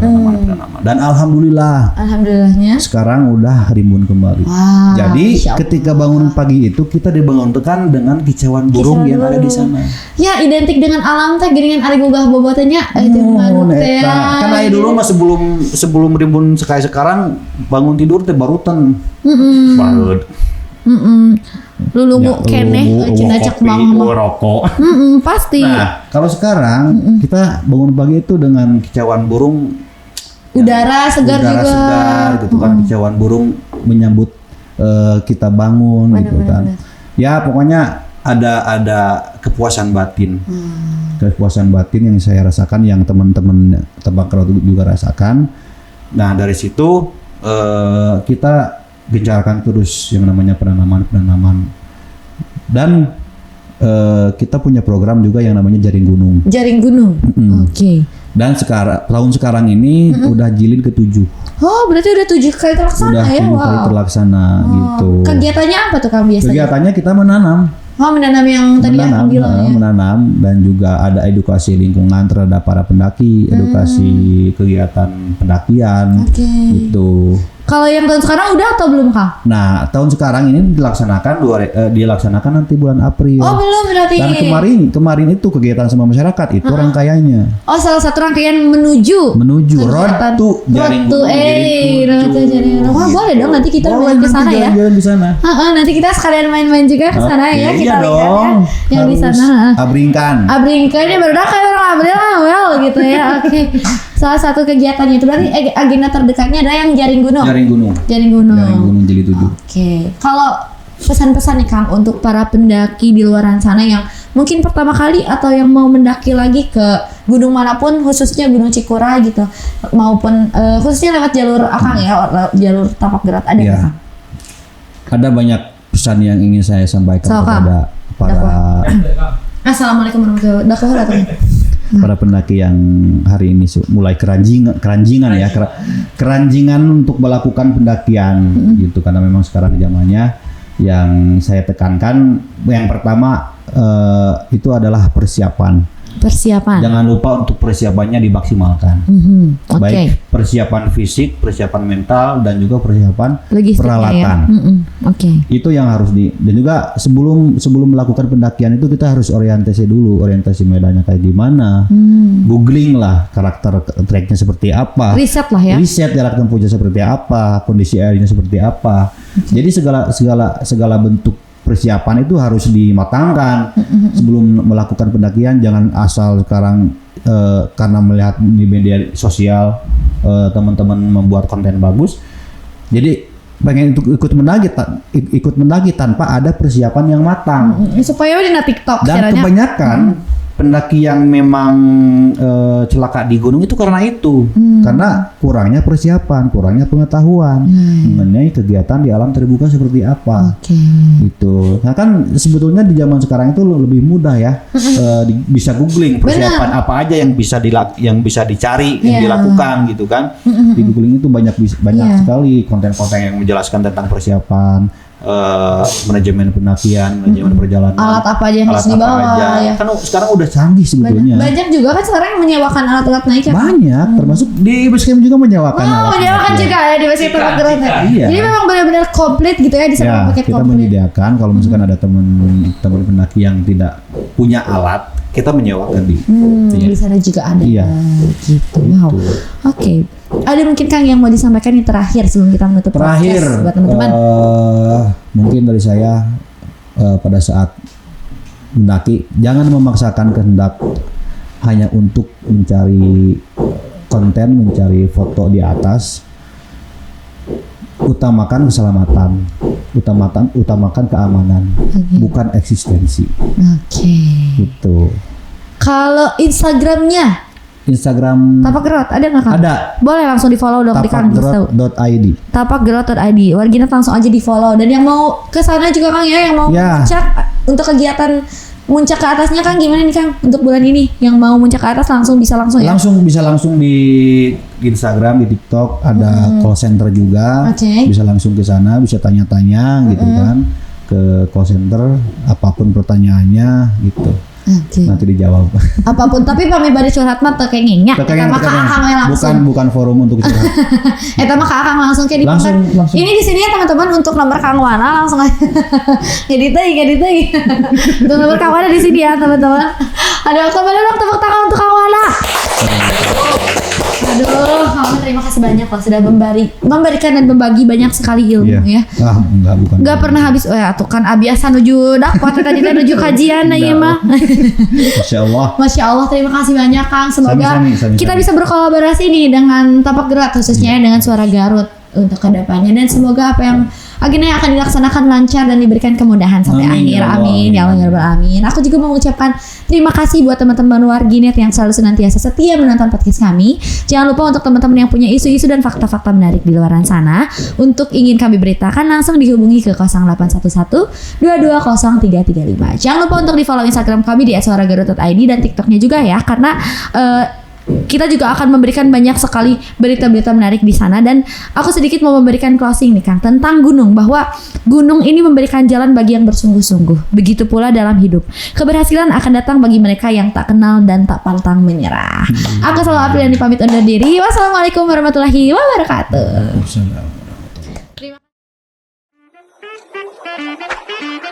Dan alhamdulillahnya sekarang udah rimbun kembali. Wow, jadi ketika bangun pagi itu kita dibangunkan dengan kicauan burung yang ada di sana. Ya, identik dengan alam teh geuningan ari gugah bobotnya itu manuk teh. Kan aya dulu mah sebelum rimbun sekarang bangun tidur teh barutan. Barut. Lulungu keneh cenah cek mah rokok. Pasti. Nah, kalau sekarang kita bangun pagi itu dengan kicauan burung, udara segar gitu kan, kicauan burung menyambut kita bangun gitu kan. Ya pokoknya ada kepuasan batin. Kepuasan batin yang saya rasakan, yang teman-teman Tembakau juga rasakan. Nah, dari situ kita gencarkan terus yang namanya penanaman dan kita punya program juga yang namanya Jaring Gunung. Oke. Dan tahun sekarang ini udah jilid ke-7. Oh, berarti udah 7 kali terlaksana ya? Udah 7 kali terlaksana gitu. Kegiatannya apa tuh Kang biasanya? Kegiatannya kita menanam. Menanam yang tadi Kang bilang ya? Menanam, dan juga ada edukasi lingkungan terhadap para pendaki, edukasi kegiatan pendakian gitu. Kalau yang tahun sekarang udah atau belum Kang? Nah, tahun sekarang ini dilaksanakan nanti bulan April. Oh, belum berarti. Dan kemarin itu kegiatan sama masyarakat itu rangkaiannya. Oh, salah satu rangkaian menuju Road to Jaring Gunung. Wah, boleh dong nanti kita main ke sana ya. Di sana. Nanti kita sekalian main-main juga ke sana ya. Kita lihat ya yang di sana. Abringkan Abringkan baru dah kayak orang Abril gitu ya. Oke. Salah satu kegiatannya itu berarti agenda terdekatnya ada yang Jaring Gunung jilid 7. Oke. Kalau pesan-pesan nih Kang untuk para pendaki di luaran sana yang mungkin pertama kali atau yang mau mendaki lagi ke gunung manapun, khususnya Gunung Cikura gitu, maupun khususnya lewat jalur Akang ya, jalur tapak berat ada nggak Kang? Ada banyak pesan yang ingin saya sampaikan kepada para Assalamualaikum warahmatullahi wabarakatuh. Para pendaki yang hari ini mulai keranjingan untuk melakukan pendakian gitu, karena memang sekarang zamannya. Yang saya tekankan yang pertama itu adalah persiapan. Jangan lupa untuk persiapannya dimaksimalkan. Baik persiapan fisik, persiapan mental, dan juga persiapan peralatan. Itu yang harus dan juga sebelum melakukan pendakian itu kita harus orientasi medannya kayak gimana. Googling lah karakter treknya seperti apa. Riset lah ya. Riset jarak tempuhnya seperti apa, kondisi airnya seperti apa. Jadi segala bentuk persiapan itu harus dimatangkan sebelum melakukan pendakian. Jangan asal sekarang karena melihat di media sosial teman-teman membuat konten bagus, jadi pengen untuk ikut mendaki tanpa ada persiapan yang matang. Supaya di TikTok. Dan kebanyakan pendaki yang memang celaka di gunung itu karena itu, karena kurangnya persiapan, kurangnya pengetahuan mengenai kegiatan di alam terbuka seperti apa. Gitu. Nah kan sebetulnya di zaman sekarang itu lebih mudah ya, bisa googling persiapan apa aja yang bisa dicari, yang dilakukan gitu kan. Di googling itu banyak sekali konten-konten yang menjelaskan tentang persiapan. Manajemen pendakian, manajemen perjalanan, alat apa aja yang harus dibawa ya. Kan sekarang udah canggih sebetulnya. Banyak juga kan sekarang yang menyewakan alat-alat naik ya. Banyak, termasuk di basecamp juga menyewakan alat. Menyewakan juga ya di basecamp gerak. Iya. Jadi memang benar-benar komplit gitu ya di sana paket komplit. Kita menyediakan kalau misalkan ada teman pendaki yang tidak punya alat, kita menyewakan di sana juga ada. Iya. Gitu. Wow. Oke. Ada mungkin Kang yang mau disampaikan nih terakhir sebelum kita menutup podcast buat teman-teman? Mungkin dari saya pada saat mendaki jangan memaksakan kehendak hanya untuk mencari konten, mencari foto di atas. Utamakan keselamatan, utamakan keamanan, bukan eksistensi. Gitu. Kalau Instagramnya Instagram Tapak Gerot ada nggak Kang? ada. Boleh langsung di follow dong di Kang Gustau. tapakgerot.id. Tapakgerot.id. Warginet langsung aja di follow. Dan yang mau ke sana juga Kang ya, yang mau Ya. muncak untuk kegiatan muncak ke atasnya Kang gimana nih Kang untuk bulan ini? Yang mau muncak ke atas langsung ya? Langsung di Instagram, di TikTok ada call center juga. Oke. Bisa langsung ke sana, bisa tanya-tanya gitu kan ke call center apapun pertanyaannya gitu. Oke. Nanti dijawab. Apapun tapi pami bari curhat mah teu kengingnya. Eta mah ka Akang we langsung. Bukan forum untuk curhat. Eta mah ka Akang langsung kayak Langsung. Ini di sini ya teman-teman untuk nomor Kang Wana langsung aja. Ngedit euy. Untuk nomor Kang Wana di sini ya teman-teman. Aduh, kembali dong tepuk tangan untuk Kang Wana. Aduh, Kang Wana terima kasih banyak loh sudah memberikan dan membagi banyak sekali ilmu ya. Bukan. Enggak pernah habis. Oh ya, tuh kan abiasa nuju dakwah tadi nuju kajian na ieu mah. Masya Allah, terima kasih banyak Kang. Semoga kita bisa berkolaborasi nih dengan Tapak Gerak khususnya dengan Suara Garut untuk kedepannya, dan semoga apa yang agenda yang akan dilaksanakan lancar dan diberikan kemudahan sampai akhir. Amin ya Allah ya Rabbal alamin. Aku juga mau mengucapkan terima kasih buat teman-teman Warginet yang selalu senantiasa setia menonton podcast kami. Jangan lupa untuk teman-teman yang punya isu-isu dan fakta-fakta menarik di luaran sana untuk ingin kami beritakan langsung dihubungi ke 0811 220335. Jangan lupa untuk di follow Instagram kami di @suaragarut.id dan TikToknya juga ya, karena kita juga akan memberikan banyak sekali berita-berita menarik di sana. Dan aku sedikit mau memberikan closing nih Kang tentang gunung, bahwa gunung ini memberikan jalan bagi yang bersungguh-sungguh. Begitu pula dalam hidup, keberhasilan akan datang bagi mereka yang tak kenal dan tak pantang menyerah. Aku selalu Apriliani pamit undur diri. Wassalamualaikum warahmatullahi wabarakatuh. Assalamualaikum warahmatullahi wabarakatuh.